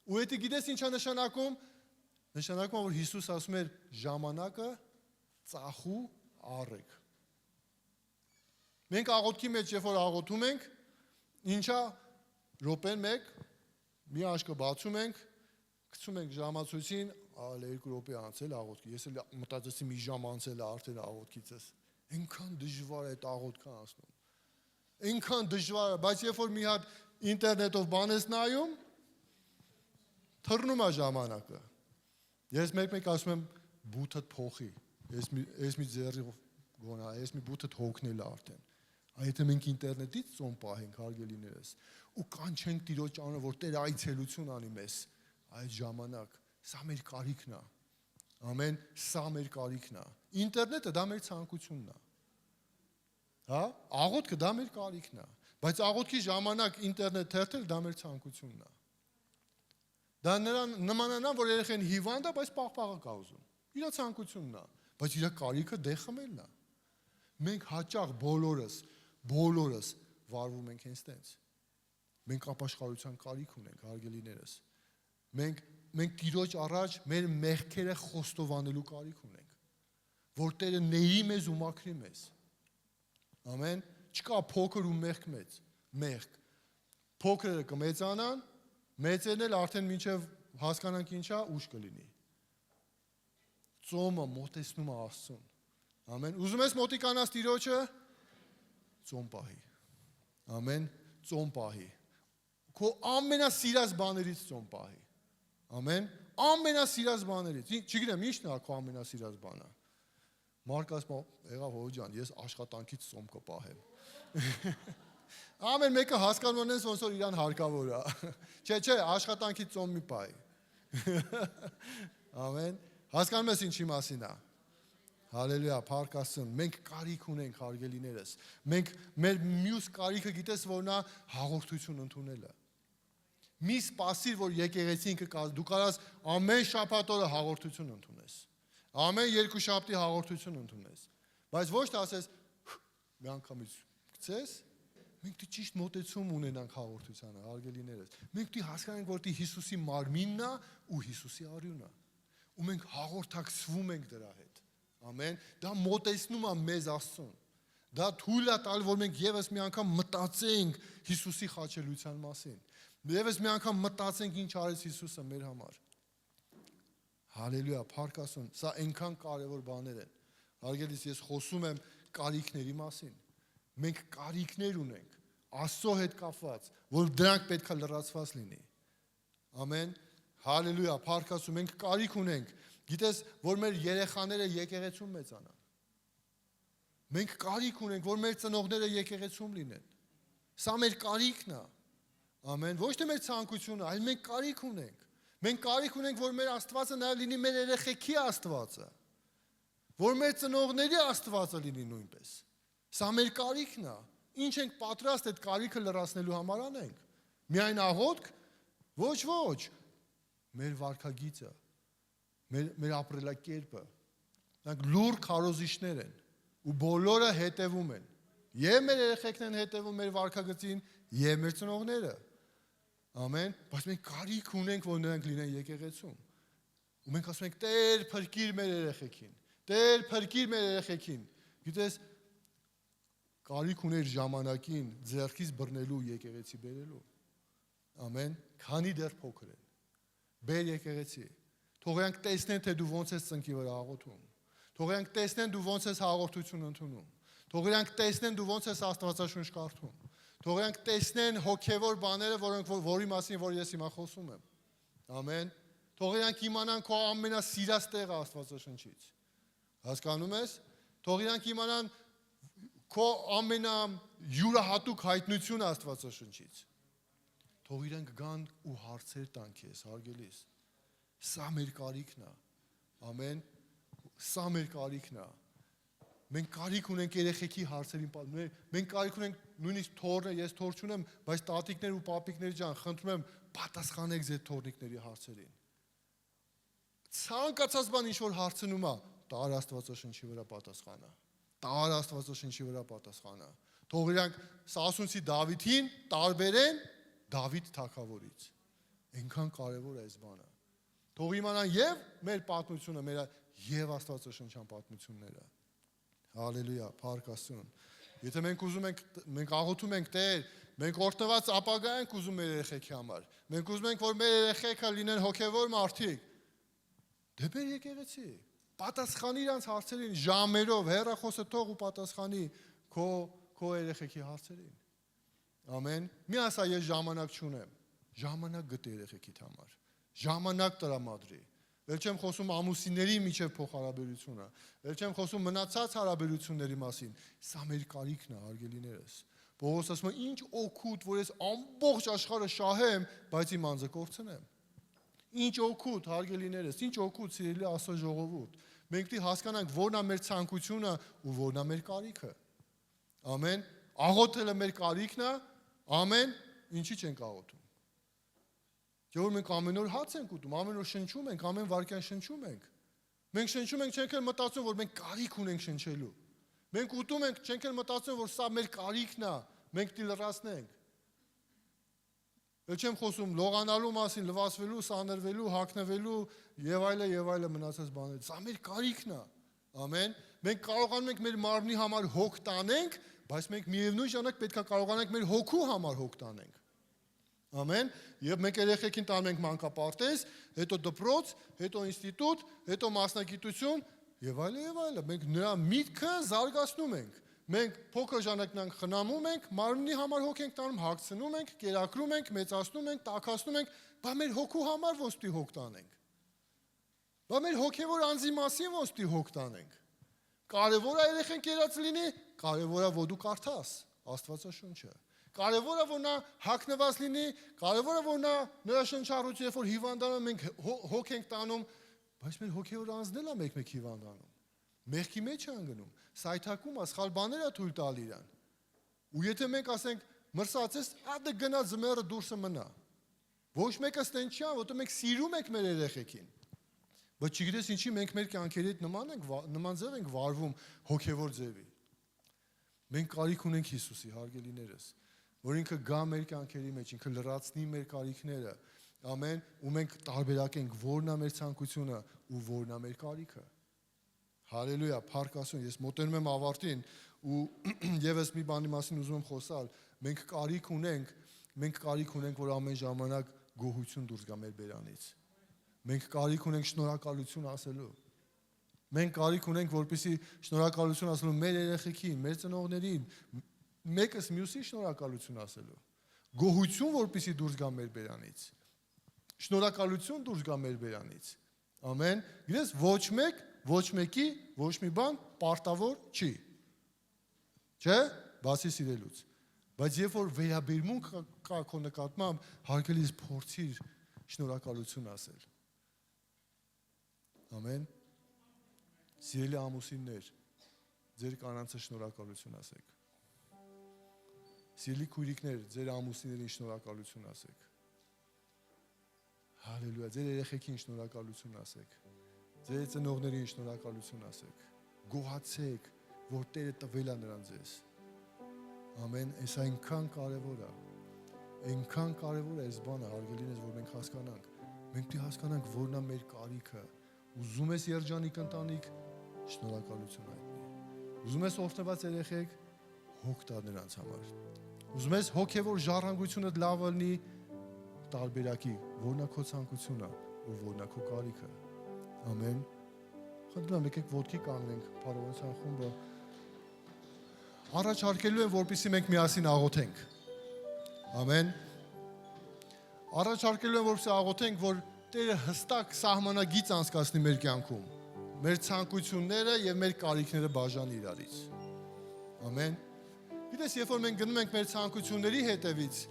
Ու դա գիտես ինչա նշանակում։ Նշանակում է, որ Հիսուս ասում էր ժամանակը ծախու առեք։ Մենք աղոթքի մեջ, երբ որ աղոթում ենք, ինչա րոպեն մեկ, մի աշկը բացում ենք, գցում ենք ժամացույցին, 2 րոպե անցել աղոթքի։ Ես էլ մտածեցի մի ժամ անցել է արդեն աղոթքիցս։ Այնքան դժվար է այդ աղոթքը անցնում։ Այնքան դժվար է, բայց երբ որ մի հատ ինտերնետով բան ես նայում, թռնում է ժամանակը։ Ես մեկ ասում եմ բութդ փոխի, ես մի ձեռի գոնա, ես մի բութդ հոգնել է արդեն։ Եթե մենք ինտերնետից ծոմ պահենք, հարգելիներս, ու կանչենք Տիրոջ անունը, որ Տեր այցելություն անի մեզ, այդ ժամանակ սա մեր կարիքն է։ Ամեն, սա մեր կարիքն է։ Ինտերնետը դա մեր ցանկությունն է։ Հա? Աղոթքը դա մեր կարիքն է, բայց աղոթքի ժամանակ ինտերնետ թերթել դա մեր ցանկությունն է։ Դա նրան նմանանա, որ երեխեն հիվանդ է, բայց պաղպաղը կա ուզում։ Իր ցանկությունն է, բայց իր կարիքը դե խմելն է։ Մենք հաճախ բոլորս բոլորս վարվում ենք հենց տենց։ Մենք ապաշխարության կարիք ունենք, հարգելիներս։ Մենք Տիրոջ առաջ մեր մեղքերը խոստովանելու կարիք ունենք, որ Տերը ների մեզ ու մաքրի մեզ։ Ամեն, չկա փոքր ու մեղք։ Փոքրերը կմեծանան, մեծերն էլ արդեն մինչև հասկանանք ինչա, ուշ կլինի։ Ծոմը մոտեցնում է Աստծուն։ Ամեն։ Ուզում ես մոտիկանաս Տիրոջը, ծոմ պահի։ Ամեն, ծոմ պահի։ Քո ամենասիրած բաներից ծոմ պահի։ Ամեն, ամենասիրած բաներից։ Չգիտեմ, ի՞նչն է քո ամենասիրած բանը։ Մարկաս եղավ հոջան, ես աշխատանքից ծոմ կպահեմ։ Ամեն մեկը հասկանում են ոնց որ իրան հարկավոր է։ Չէ, աշխատանքից ծոմ մի պահի։ Ամեն։ Հասկանում ես ինչի մասին է։ Հալելույա, փառք Աստծուն։ Մենք կարիք ունենք, հարգելիներս։ Մենք մեր մյուս կարիքը գիտես որն է հաղորդություն ընդունելը։ Մի սպասիր, որ եկեղեցին կկա, դու կարաս ամեն շաբաթ օրը հաղորդություն ընդունես։ Ամեն երկու շաբթի հաղորդություն ընդունես։ Բայց ոչ թե ասես մի անգամից գցես, մենք դի ճիշտ մոտեցում ունենանք հաղորդությանը, հարգելիներս։ Մենք դի հասկանանք, որ դի Հիսուսի մարմինն է ու Հիսուսի արյունը։ Ու մենք հաղորդակցվում ենք դրա հետ։ Ամեն, դա մոտեցնում է մեզ Աստծուն։ Դա թույլ է տալ, որ մենք եւս մի անգամ մտածենք Հիսուսի խաչելության մասին։ Եվս մի անգամ մտածենք ինչ արեց Հիսուսը մեր համար։ Հալելույա, փառք Աստծուն, սա այնքան կարևոր բաներ են։ Հարգելիս, ես խոսում եմ կարիքների մասին։ Մենք կարիքներ ունենք, Աստծո հետ կապված, որ դրանք պետք է լրացված լինի։ Ամեն, հալելույա, փառք Աստծուն, մենք կարիք ունենք։ Գիտես, որ մեր երեխաները եկեղեցում մեծանան։ Մենք կարիք ունենք, որ մեր ծնողները եկեղեցում լինեն։ Սա մեր կարիքն է։ Ամեն, ոչ թե մեր ցանկությունը, այլ մենք կարիք ունենք։ Մենք կարիք ունենք, որ մեր Աստվածը նաև լինի մեր երեխեքի Աստվածը, որ մեր ծնողների Աստվածը լինի նույնպես։ Սա մեր կարիքն է։ Ինչ ենք պատրաստ այդ կարիքը լրացնելու համար անենք։ Միայն աղոթք, ոչ, մեր վարքագիծը, մեր ապրելակերպը, նրանք լուր քարոզիչներ են ու բոլորը հետևում են։ Եվ մեր երեխեքն են հետևում մեր վարքագծին, եւ մեր ծնողները։ Ամեն, բայց մենք կարիք ունենք, որ նրանք լինեն եկեղեցում։ Ու մենք ասում ենք, Տեր, փրկիր մեր երեխեքին։ Տեր, փրկիր մեր երեխեքին։ Գիտես, կարիք ուներ ժամանակին ձեռքից բռնելու եկեղեցի բերելու։ Ամեն, քանի դեռ փոքր են։ Բեր եկեղեցի։ Թող իրանք տեսնեն, թե դու ոնց ես ծնկի վրա աղոթում։ Թող իրանք տեսնեն, դու ոնց ես հաղորդություն ընդունում։ Թող իրանք տեսնեն, դու ոնց ես Աստվածաշունչ կարդում։ Թող իրանք տեսնեն հոգևոր բաները, որի մասին որ ես հիմա խոսում եմ։ Ամեն։ Թող իրանք իմանան քո ամենասիրած տեղը Աստվածաշնչից։ Հասկանում ես։ Թող իրանք իմանան քո ամենայուրահատուկ հայտնությունը Աստվածաշնչից։ Թող իրանք գան ու հարցեր տան քեզ, հարգելիս։ Սա մեր կարիքն է։ Ամեն։ Սա մեր կարիքն է։ Մենք կարիք ունենք երեխեքի հարցերին պատմել։ Մենք կարիք ունենք նույնիսկ թորը, ես թոր չունեմ, բայց տատիկներ ու պապիկներ ջան, խնդրում եմ, պատասխանեք ձեր թորնիկների հարցերին։ Ցանկացած բան ինչ որ հարցնում է, տար Աստվածաշնչի վրա պատասխանը։ Տար Աստվածաշնչի վրա պատասխանը։ Թող իրանք Սասունցի Դավիթին տարբերեն Դավիթ թագավորից։ Այնքան կարևոր է այս բանը։ Թող իմանան եւ մեր պատմությունը, եւ Աստվածաշնչյան պատմությունները։ Հալելույա, փառք Աստծուն։ Եթե մենք ուզում ենք, մենք աղոթում ենք, Տեր, մենք օրհնված ապագա ենք ուզում մեր երեխեքի համար։ Մենք ուզում ենք, որ մեր երեխեքը լինեն հոգևոր մարդիկ։ Դե բեր եկեղեցի։ Պատասխանի իրանց հարցերին ժամերով, հեռախոսը թող ու պատասխանի քո երեխեքի հարցերին։ Ամեն։ Մի ասա ես ժամանակ չունեմ։ Ժամանակ գտե երեխեքիդ համար։ Ժամանակ տրամադրի։ Էլ չեմ խոսում ամուսինների միջև փոխհարաբերությունը, էլ չեմ խոսում մնացած հարաբերությունների մասին։ Սա մեր կարիքն է, հարգելիներս։ Պողոս ասում է, ինչ օգուտ, որ ես ամբողջ աշխարհը շահեմ, բայց իմ անձը կորցնեմ։ Ինչ օգուտ, հարգելիներս, ինչ օգուտ, սիրելի Աստծո ժողովուրդ։ Մենք պետք է հասկանանք որն է մեր ցանկությունը ու որն է մեր կարիքը։ Ամեն, աղոթելը մեր կարիքն է, ամեն, ինչի չենք աղոթում։ Չէ՞ որ մենք ամեն օր հաց ենք ուտում, ամեն օր շնչում ենք, ամեն վայրկյան շնչում ենք։ Մենք շնչում ենք, չենք էլ մտածում, որ մենք կարիք ունենք շնչելու։ Մենք ուտում ենք, չենք էլ մտածում, որ սա մեր կարիքն է, մենք դի լրացնենք։ Էլ չեմ խոսում լողանալու մասին, լվացվելու, սանրվելու, հագնվելու եւ այլը մնացած բաներ։ Սա մեր կարիքն է։ Ամեն։ Մենք կարողանում ենք մեր մարմնի համար հոգ տանենք, բայց մենք միևնույն ժամանակ պետք է կարողանանք մեր հոգու համար հոգ տանենք։ Ամեն։ Եվ մենք երեխեքին տանում ենք մանկապարտեզ, հետո դպրոց, հետո ինստիտուտ, հետո մասնագիտություն եւ այլը։ Մենք նրա միտքը զարգացնում ենք։ Մենք փոքր ժամանակնանք խնամում ենք, մարմնի համար հոգ ենք տանում, հագցնում ենք, կերակրում ենք, մեծացնում ենք, տաքացնում ենք, բայց մեր հոգու համար ոնց պիտի հոգ տանենք։ Բայց մեր հոգևոր անձի մասին ոնց պիտի հոգ տանենք։ Կարևոր է երեխեն կերած լինի, կարևոր է որ դու կարդաս Աստվածաշունչը։ Կարևոր է որ նա հագնված լինի, կարևոր է որ նրա շնչառությունը, երբ որ հիվանդանում մենք հոգ ենք տանում, բայց մեր հոգևոր անձն էլ է մեկ հիվանդանում։ Մեղքի մեջ է անգնում, սայթակում է, սխալ բաներ է թույլ տալ իրան։ Ու եթե մենք ասենք մրսացես, ադը գնա ձմեռը դուրսը մնա։ Ոչ մեկը ստեն չի ան, որտեղ մենք սիրում ենք մեր երեխեքին։ Բայց չգիտես ինչի մենք մեր կյանքերի հետ նման ձև ենք վարվում հոգևոր ձևի։ Մենք կարիք ունենք Հիսուսի, հարգելիներս, որ ինքը գա մեր կյանքերի մեջ, ինքը լրացնի մեր կարիքները, ամեն, ու մենք տարբերակենք որն է մեր ցանկությունը ու որն է մեր կարիքը։ Հալելույա, փառք Աստծուն, ես մոտենում եմ ավարտին ու եւս մի բանի մասին ուզում եմ խոսալ։ Մենք կարիք ունենք, որ ամեն ժամանակ գոհություն դուրս գա մեր բերանից։ Մենք կարիք ունենք շնորհակալություն ասելու։ Մենք կարիք ունենք, որպեսզի շնորհակալություն ասելու մեր երեխեքին, մեր ծնողներին, մեկս մյուսի շնորհակալություն ասելու։ Գոհություն, որպեսզի դուրս գա մեր բերանից։ Շնորհակալություն դուրս գա մեր բերանից։ Ամեն։ Գիտես, ոչ մեկի ոչ մի բան պարտավոր չի։ Չէ՞, բացի սիրելուց։ Բայց երբ որ վերաբերմունք կա քո նկատմամբ, հարգելիս փորձիր շնորհակալություն ասել։ Ամեն։ Սիրելի ամուսիններ, ձեր կանանցը շնորհակալություն ասեք։ Սիրելի քույրիկներ, ձեր ամուսիններին շնորհակալություն ասեք։ Հալելույա, ձեր երեխեքին շնորհակալություն ասեք։ Ձեր ծնողներին շնորհակալություն ասեք։ Գոհացեք, որ Տերը տվել է նրան ձեզ։ Ամեն, այս այնքան կարևոր է։ Այնքան կարևոր է այս բանը, հարգելինս, որ մենք հասկանանք։ Մենք պիտի հասկանանք, որն է մեր կարիքը։ Ուզում ես երջանիկ ընտանիք, շնորհակալություն հայտնի։ Ուզում ես օրհնված երեխեք, հոգ տա նրանց համար։ Ուզում ես հոգևոր ժառանգությունը լավ լինի, տարբերակի, որն է քո ցանկությունը ու որն է քո կարիքը։ Ամեն։ Խնդրում եմ, եկեք ոտքի կանգնենք, Փարավոնյան խումբը։ Առաջարկելու եմ, որպեսզի մենք միասին աղոթենք։ Ամեն։ Առաջարկելու եմ, որպեսզի աղոթենք, որ Տերը հստակ սահմանագիծ անցկացնի մեր կյանքում, մեր ցանկությունները եւ մեր կարիքները բաժանի իրարից։ Ամեն։ Գիտես, երբ որ մենք գնում ենք մեր ցանկությունների հետևից,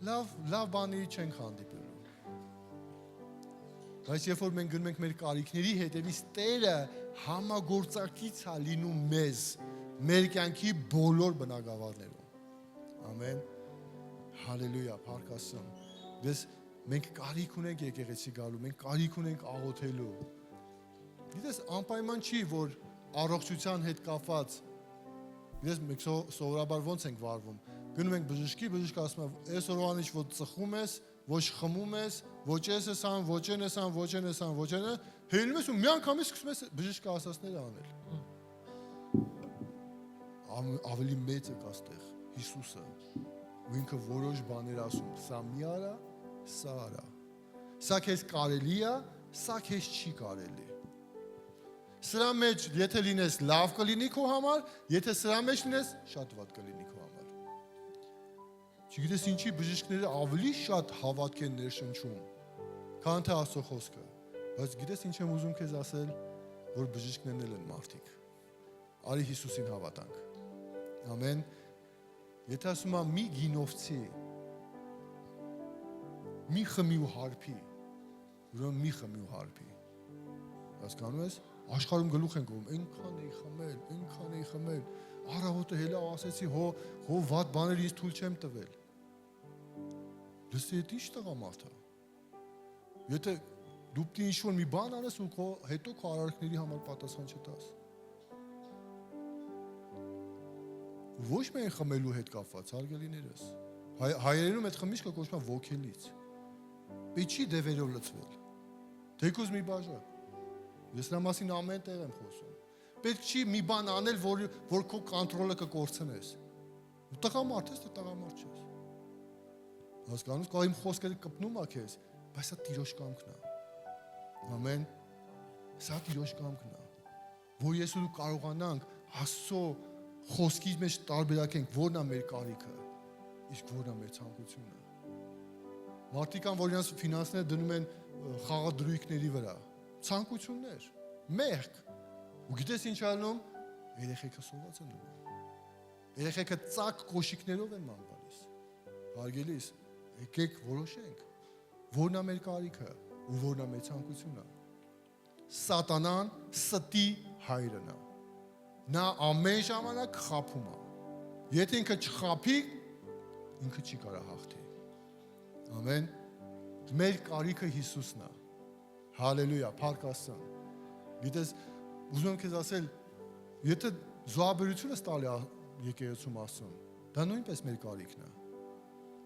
լավ բանի չենք հանդիպելու։ Բայց երբ որ մենք գնում ենք մեր կարիքների հետևից, Տերը համագործակից է լինում մեզ, մեր կյանքի բոլոր բնագավառներում։ Ամեն։ Հալելույա, փառք Աստծուն։ Դες մենք կարիք ունենք եկեղեցի գալու, մենք կարիք ունենք աղոթելու։ Գիտես, անպայման չի, որ առողջության հետ կապված, գիտես, մենք սովորաբար ոնց ենք վարվում։ Գնում ենք բժշկի ասում է, այսօրվանից ոչ ծխում ես, ոչ խմում ես, ոչ ես ան, ոչ են, հելնում ես ու մի անգամից սկսում ես բժշկը ասածները անել։ Ավելի մեծը կա ստեղ, Հիսուսը, ու ինքը որոշ բաներ ասում, սա մի արա, սա արա։ Սա քեզ կարելի է, սա քեզ չի կարելի։ Սրա մեջ եթե լինես լավ կլինի քո համար, եթե սրա մեջ լինես շատ վատ կլինի քո համար։ Չգիտես ինչի բժիշկները ավելի շատ հավատք են ներշնչում, քան թե Աստծո խոսքը։ Բայց գիտես ինչ եմ ուզում քեզ ասել, որ բժիշկներն էլ են մարդիկ։ Արի Հիսուսին հավատանք։ Ամեն։ Եթե ասում եմ մի գինովցի, մի խմի ու հարբի, ուրեմն մի խմի ու հարբի։ Հասկանում ես։ Աշխարհում գլուխ են գովում, այնքան էի խմել, առավոտը հելա ասեցի, հո վատ բաներ ինձ թույլ չեմ տվել։ Լսի, դա ի՞նչ տղամարդ է։ Եթե դու պիտի ինչ-որ մի բան անես ու հետո քո արարքների համար պատասխան չտաս։ Ոչ միայն խմելու հետ կապված, հարգելիներս։ Հայերենում այդ խմիչքը կոչվում է ոգելից։ Պետք չի դևերով լցվել։ Թեկուզ մի բաժակ։ Ես նրա մասին ամեն տեղ եմ խոսում։ Պետք չի մի բան անել, որ քո կոնտրոլը կկորցնես։ Տղամարդ ես, տղամարդ չես։ Հասկանում ես, կա իմ խոսքերը կպնում ա քեզ, բայց սա Տիրոջ կամքն է։ Ամեն։ Սա Տիրոջ կամքն է։ Որ ես ու դու կարողանանք Աստծո խոսքի մեջ տարբերակենք որն է մեր կարիքը, իսկ որն է մեր ցանկությունը։ Մարդիկ կան, որ իրենց ֆինանսները դնում են խաղադրույքների վրա, ցանկություններ, մեղք։ Ու գիտես ինչ անում, երեխեքը սոված են դնում։ Երեխեքը ծակ կոշիկներով են ման գալիս։ Հարգելիս, եկեք որոշենք, որն է մեր կարիքը ու որն է մեր ցանկությունը։ Սատանան ստի հայրն է։ Նա ամեն ժամանակ խափում է։ Եթե ինքը չխափի, ինքը չի կարա հաղթի։ Ամեն։ Մեր կարիքը Հիսուսն է։ Հալելույա, փառք Աստծուն։ Գիտես, ուզում եմ քեզ ասել, եթե զոհաբերությունը ստալի եկեղեցում Աստծուն, դա նույնպես մեր կարիքն է։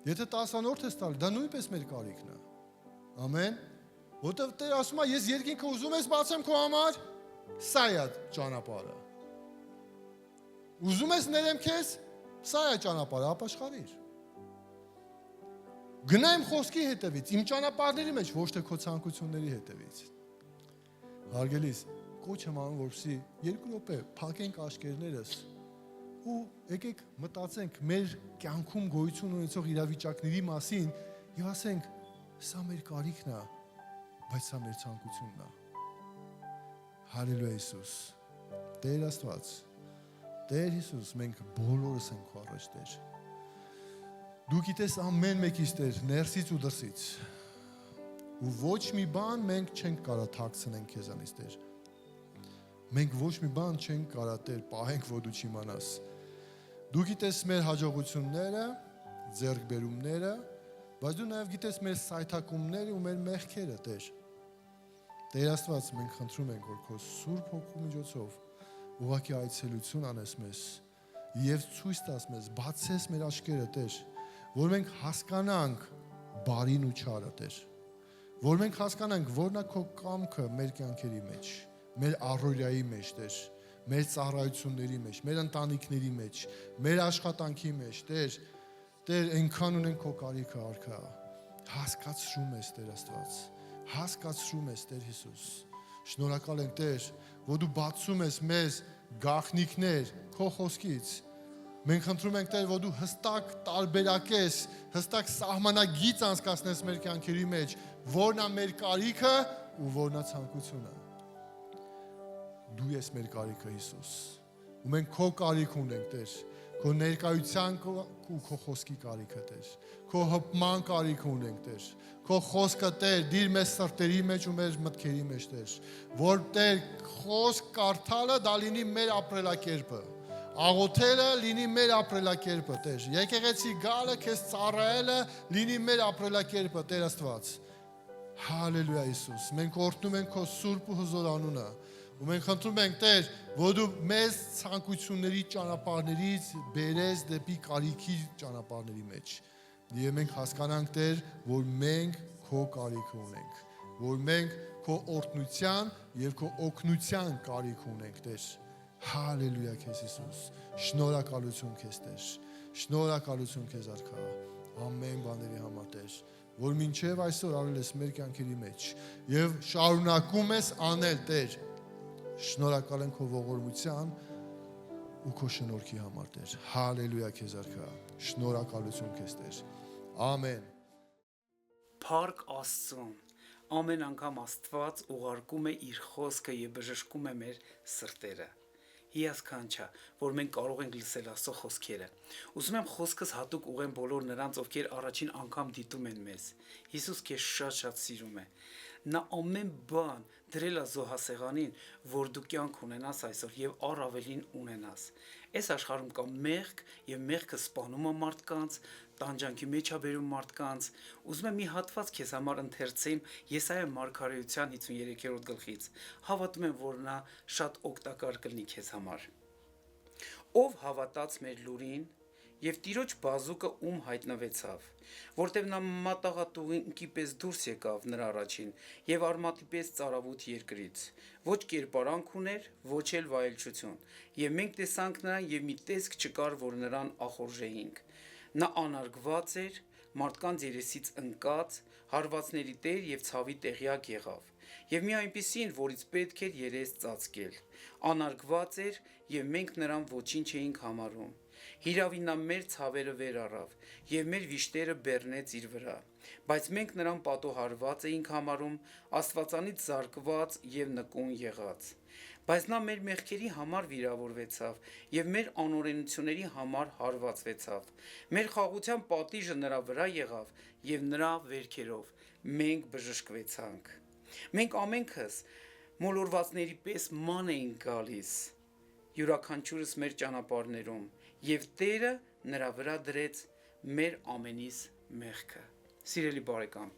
Եթե 10-րդ ես տալի, դա նույնպես մեր կարիքն է։ Ամեն։ Որտեվ Տեր ասում է, ես երկինքը ուզում ես բացեմ քո համար, սա է ճանապարհը։ Ուզում ես ներեմ քեզ, սա է ճանապարհը, ապաշխարիր։ Գնա իմ խոսքի հետևից, իմ ճանապարհների մեջ, ոչ թե քո ցանկությունների հետևից։ Հարգելիս, կոչ եմ անում, որպեսզի 2 րոպե փակենք աչքերներս ու եկեք մտածենք մեր կյանքում գոյություն ունեցող իրավիճակների մասին եւ ասենք, սա մեր կարիքն է, բայց սա մեր ցանկությունն է։ Հալելույա Հիսուս։ Տեր Աստված, Տեր Հիսուս, մենք բոլորս ենք քո առաջ, Տեր։ Դու գիտես ամեն մեկից, Տեր, ներսից ու դրսից։ Ու ոչ մի բան մենք չենք կարա թաքցնենք քեզանից, Տեր։ Մենք ոչ մի բան չենք կարա, Տեր, պահենք, որ դու չիմանաս։ Դու գիտես մեր հաջողությունները, ձեռքբերումները, բայց դու նաև գիտես մեր սայթակումները ու մեր մեղքերը, Տեր։ Տեր Աստված, մենք խնդրում ենք, որ քո Սուրբ Հոգու միջոցով ուղղակի այցելություն անես մեզ եւ ցույց տաս մեզ, բացես մեր աչքերը, Տեր, որ մենք հասկանանք բարին ու չարը, Տեր, որ մենք հասկանանք որն է քո կամքը մեր կյանքերի մեջ, մեր առօրյայի մեջ, Տեր, մեր ծառայությունների մեջ, մեր ընտանիքների մեջ, մեր աշխատանքի մեջ, Տեր, այնքան ունենք քո կարիքը, Արքա, հասկացրում ես, Տեր Աստված, հասկացրում ես, Տեր Հիսուս, շնորհակալ ենք, Տեր, որ դու բացում ես մեզ գաղտնիքներ քո խոսքից, մենք խնդրում ենք, Տեր, որ դու հստակ տարբերակես, հստակ սահմանագիծ անցկացնես մեր կյանքերի մեջ, որն է մեր կարիքը ու որն է ցանկությունը։ Դու ես մեր կարիքը, Հիսուս, ու մենք քո կարիք ունենք, Տեր, քո ներկայության ու քո խոսքի կարիքը, Տեր, քո հպման կարիք ունենք, Տեր, քո խոսքը, Տեր, դիր մեզ սրտերի մեջ ու մեր մտքերի մեջ, Տեր, որ, Տեր, խոսք կարդալը դա լինի մեր ապրելակերպը, աղոթելը լինի մեր ապրելակերպը, Տեր, եկեղեցի գալը, քեզ ծառայելը լինի մեր ապրելակերպը, Տեր Աստված։ Հալելույա Հիսուս, մենք օրհնում ենք քո սուրբ ու հզոր անունը, ու մենք խնդրում ենք, Տեր, որ դու մեզ ցանկությունների ճանապարհներից բերես դեպի կարիքի ճանապարհների մեջ։ Եվ մենք հասկանանք, Տեր, որ մենք քո կարիքը ունենք, որ մենք քո օրհնության եւ քո օգնության կարիք ունենք, Տեր։ Հալելույա քեզ Հիսուս։ Շնորհակալություն քեզ, Տեր։ Շնորհակալություն քեզ, Արքա։ Ամեն բաների համար, Տեր, որ մինչև այսօր արել ես մեր կյանքերի մեջ եւ շարունակում ես անել, Տեր։ Շնորհակալ ենք քո ողորմության ու քո շնորհքի համար, Տեր։ Հալելույա քեզ, Արքա։ Շնորհակալություն քեզ, Տեր։ Ամեն։ Փառք Աստծուն։ Ամեն անգամ Աստված ուղարկում է իր խոսքը եւ բժշկում է մեր սրտերը։ Հիասքանչա, որ մենք կարող ենք լսել Աստծո խոսքերը։ Ուզում եմ խոսքս հատուկ ուղղեմ բոլոր նրանց, ովքեր առաջին անգամ դիտում են մեզ։ Հիսուս քեզ շատ սիրում է։ Նա ամեն բան դրել է զոհասեղանին, որ դու կյանք ունենաս այսօր եւ առավելին ունենաս։ Այս աշխարհում կա մեղք եւ մեղքը սպանում է մարդկանց, տանջանքի մեջ է բերում մարդկանց։ Ուզում եմ մի հատված քեզ համար ընթերցեմ Եսայիա մարգարեության 53-րդ գլխից։ Հավատում եմ, որ նա շատ օգտակար կլինի քեզ համար։ ով հավատաց մեր լուրին եւ Տիրոջ բազուկը ում հայտնվեցավ, որտեւ նա մատաղատուղինքի պես դուրս եկավ նրա առաջին եւ արմատի պես ծարավուտ երկրից, ոչ կերպարանք ուներ, ոչ էլ վայելչություն, եւ մենք տեսանք նրան եւ մի տեսք չկար, որ նրան ախորժեինք, նա անարգված էր, մարդկանց երեսից ընկած, հարվածների տեր եւ ցավի տեղյակ եղավ, եւ մի այնպիսին, որից պետք էր երես ծածկել, անարգված էր եւ մենք նրան ոչինչ էինք համարում, հիրավի նա մեր ցավերը վեր առավ եւ մեր վիշտերը բեռնեց իր վրա, բայց մենք նրան պատոհարված էինք համարում, Աստվածանից զարկված եւ նկուն եղած, բայց նա մեր մեղքերի համար վիրավորվեցավ եւ մեր անօրենությունների համար հարվածվեցավ, մեր խաղաղության պատիժը նրա վրա եղավ եւ նրա վերքերով մենք բժշկվեցանք, մենք ամենքս մոլորվածների պես ման էինք գալիս, յուրաքանչյուրս մեր ճանապարհներում, եւ Տերը նրա վրա դրեց մեր ամենիս մեղքը։ Սիրելի բարեկամ,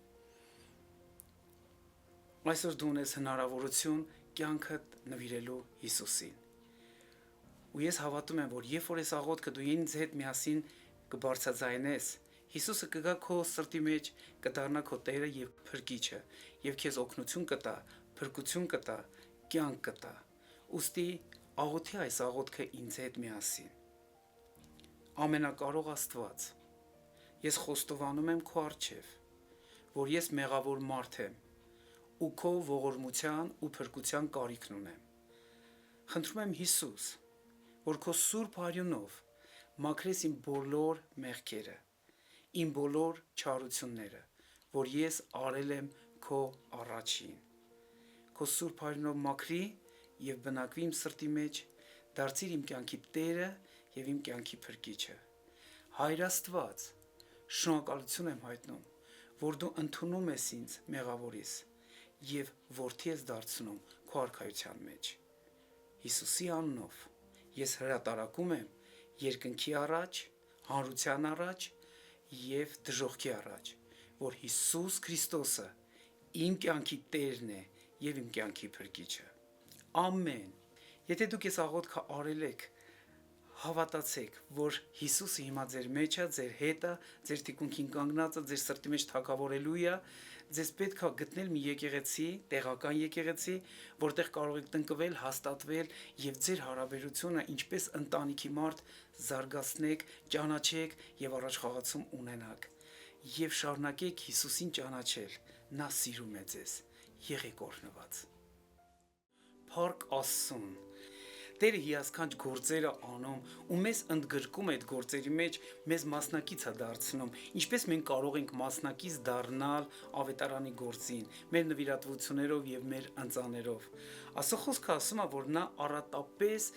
այսօր դու ունես հնարավորություն կյանքդ նվիրելու Հիսուսին։ Ու ես հավատում եմ, որ երբ որ այս աղոթքը դու ինձ հետ միասին կբարձրացնես, Հիսուսը կգա քո սրտի մեջ, կդառնա քո Տերը եւ Փրկիչը, եւ քեզ օգնություն կտա, փրկություն կտա, կյանք կտա։ Ուստի աղոթի այս աղոթքը ինձ հետ միասին։ Ամենակարող Աստված, ես խոստովանում եմ քո առջև, որ ես մեղավոր մարդ եմ ու քո ողորմության ու փրկության կարիքն ունեմ։ Խնդրում եմ Հիսուս, որ քո սուրբ արյունով մաքրես իմ բոլոր մեղքերը, իմ բոլոր չարությունները, որ ես արել եմ քո առաջին։ Քո սուրբ արյունով մաքրի եւ բնակվի իմ սրտի մեջ, դարձիր իմ կյանքի Տերը եւ իմ կյանքի Փրկիչը։ Հայր Աստված, շնորհակալություն եմ հայտնում, որ դու ընդունում ես ինձ մեղավորիս եւ որդի ես դարձնում քո արքայության մեջ։ Հիսուսի անունով ես հրատարակում եմ երկնքի առաջ, հանրության առաջ եւ դժոխքի առաջ, որ Հիսուս Քրիստոսը իմ կյանքի Տերն է եւ իմ կյանքի Փրկիչը։ Ամեն։ Եթե դուք այս աղոթքը արել եք, հավատացեք, որ Հիսուսը հիմա ձեր մեջ է, ձեր հետ է, ձեր թիկունքին կանգնած է, ձեր սրտի մեջ թագավորելու է, ձեզ պետք է գտնել մի եկեղեցի, տեղական եկեղեցի, որտեղ կարող եք տնկվել, հաստատվել եւ ձեր հարաբերությունը ինչպես ընտանիքի մարդ զարգացնեք, ճանաչեք եւ առաջխաղացում ունենաք։ Եվ շարունակեք Հիսուսին ճանաչել, նա սիրում է ձեզ։ Եղեք օրհնված։ Փառք Աստծուն։ Տերը հիասքանչ գործերը անում ու մեզ ընդգրկում այդ գործերի մեջ, մեզ մասնակից է դարձնում, ինչպես մենք կարող ենք մասնակից դառնալ ավետարանի գործին, մեր նվիրատվություններով եւ մեր ընծաներով։ Աստծո խոսքը ասում է, որ նա առատապես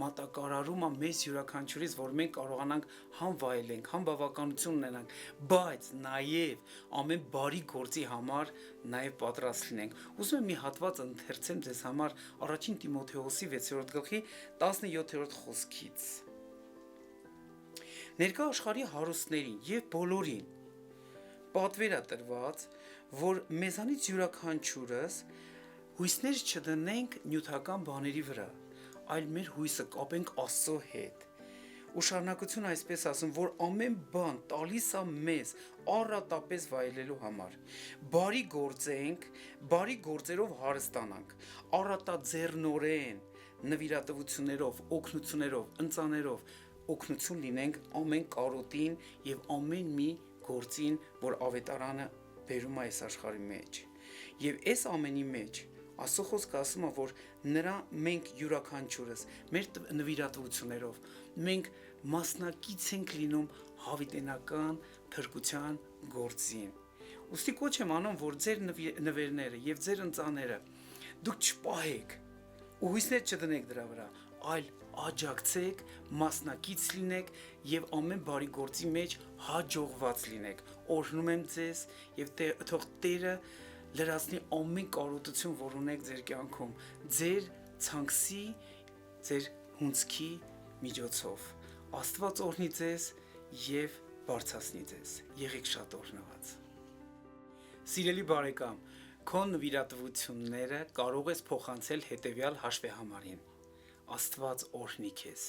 մատակարարում է մեզ յուրաքանչյուրից, որ մենք կարողանանք համ վայելենք, համ բավականություն ունենանք, բայց նաեւ ամեն բարի գործի համար նաեւ պատրաստ լինենք։ Ուզում եմ մի հատված ընթերցեմ ձեզ համար առաջին Տիմոթեոսի 6-րդ գլխի 17-րդ խոսքից։ Ներկա աշխարհի հարուստներին եւ բոլորին պատվեր է տրված, որ մեզանից յուրաքանչյուրս հույսներ չդնենք նյութական բաների վրա, այլ մեր հույսը կապենք Աստծո հետ։ Ու շարունակություն այսպես ասում, որ ամեն բան տալիս է մեզ առատապես վայելելու համար։ Բարի գործենք, բարի գործերով հարստանանք, առատաձեռնորեն, նվիրատվություններով, օգնություններով, ընծաներով օգնություն լինենք ամեն կարոտին եւ ամեն մի գործին, որ ավետարանը բերում է այս աշխարհի մեջ։ Եվ այս ամենի մեջ Աստծո խոսքը ասում է, որ նրա մենք յուրաքանչյուրս մեր նվիրատվություններով մենք մասնակից ենք լինում հավիտենական փրկության գործին։ Ուստի կոչ եմ անում, որ ձեր նվերները եւ ձեր ընծաները դուք չպահեք ու հույսներ չդնեք դրա վրա, այլ աջակցեք, մասնակից լինեք եւ ամեն բարի գործի մեջ հաջողված լինեք։ Օրհնում եմ ձեզ եւ թող Տերը լրացնի ամեն կարոտություն, որ ունեք ձեր կյանքում, ձեր ցանկսի, ձեր հունցքի միջոցով։ Աստված օրհնի ձեզ եւ բարձրացնի ձեզ։ Եղեք շատ օրհնված։ Սիրելի բարեկամ, քո նվիրատվությունները կարող ես փոխանցել հետեւյալ հաշվեհամարին։ Աստված օրհնի քեզ։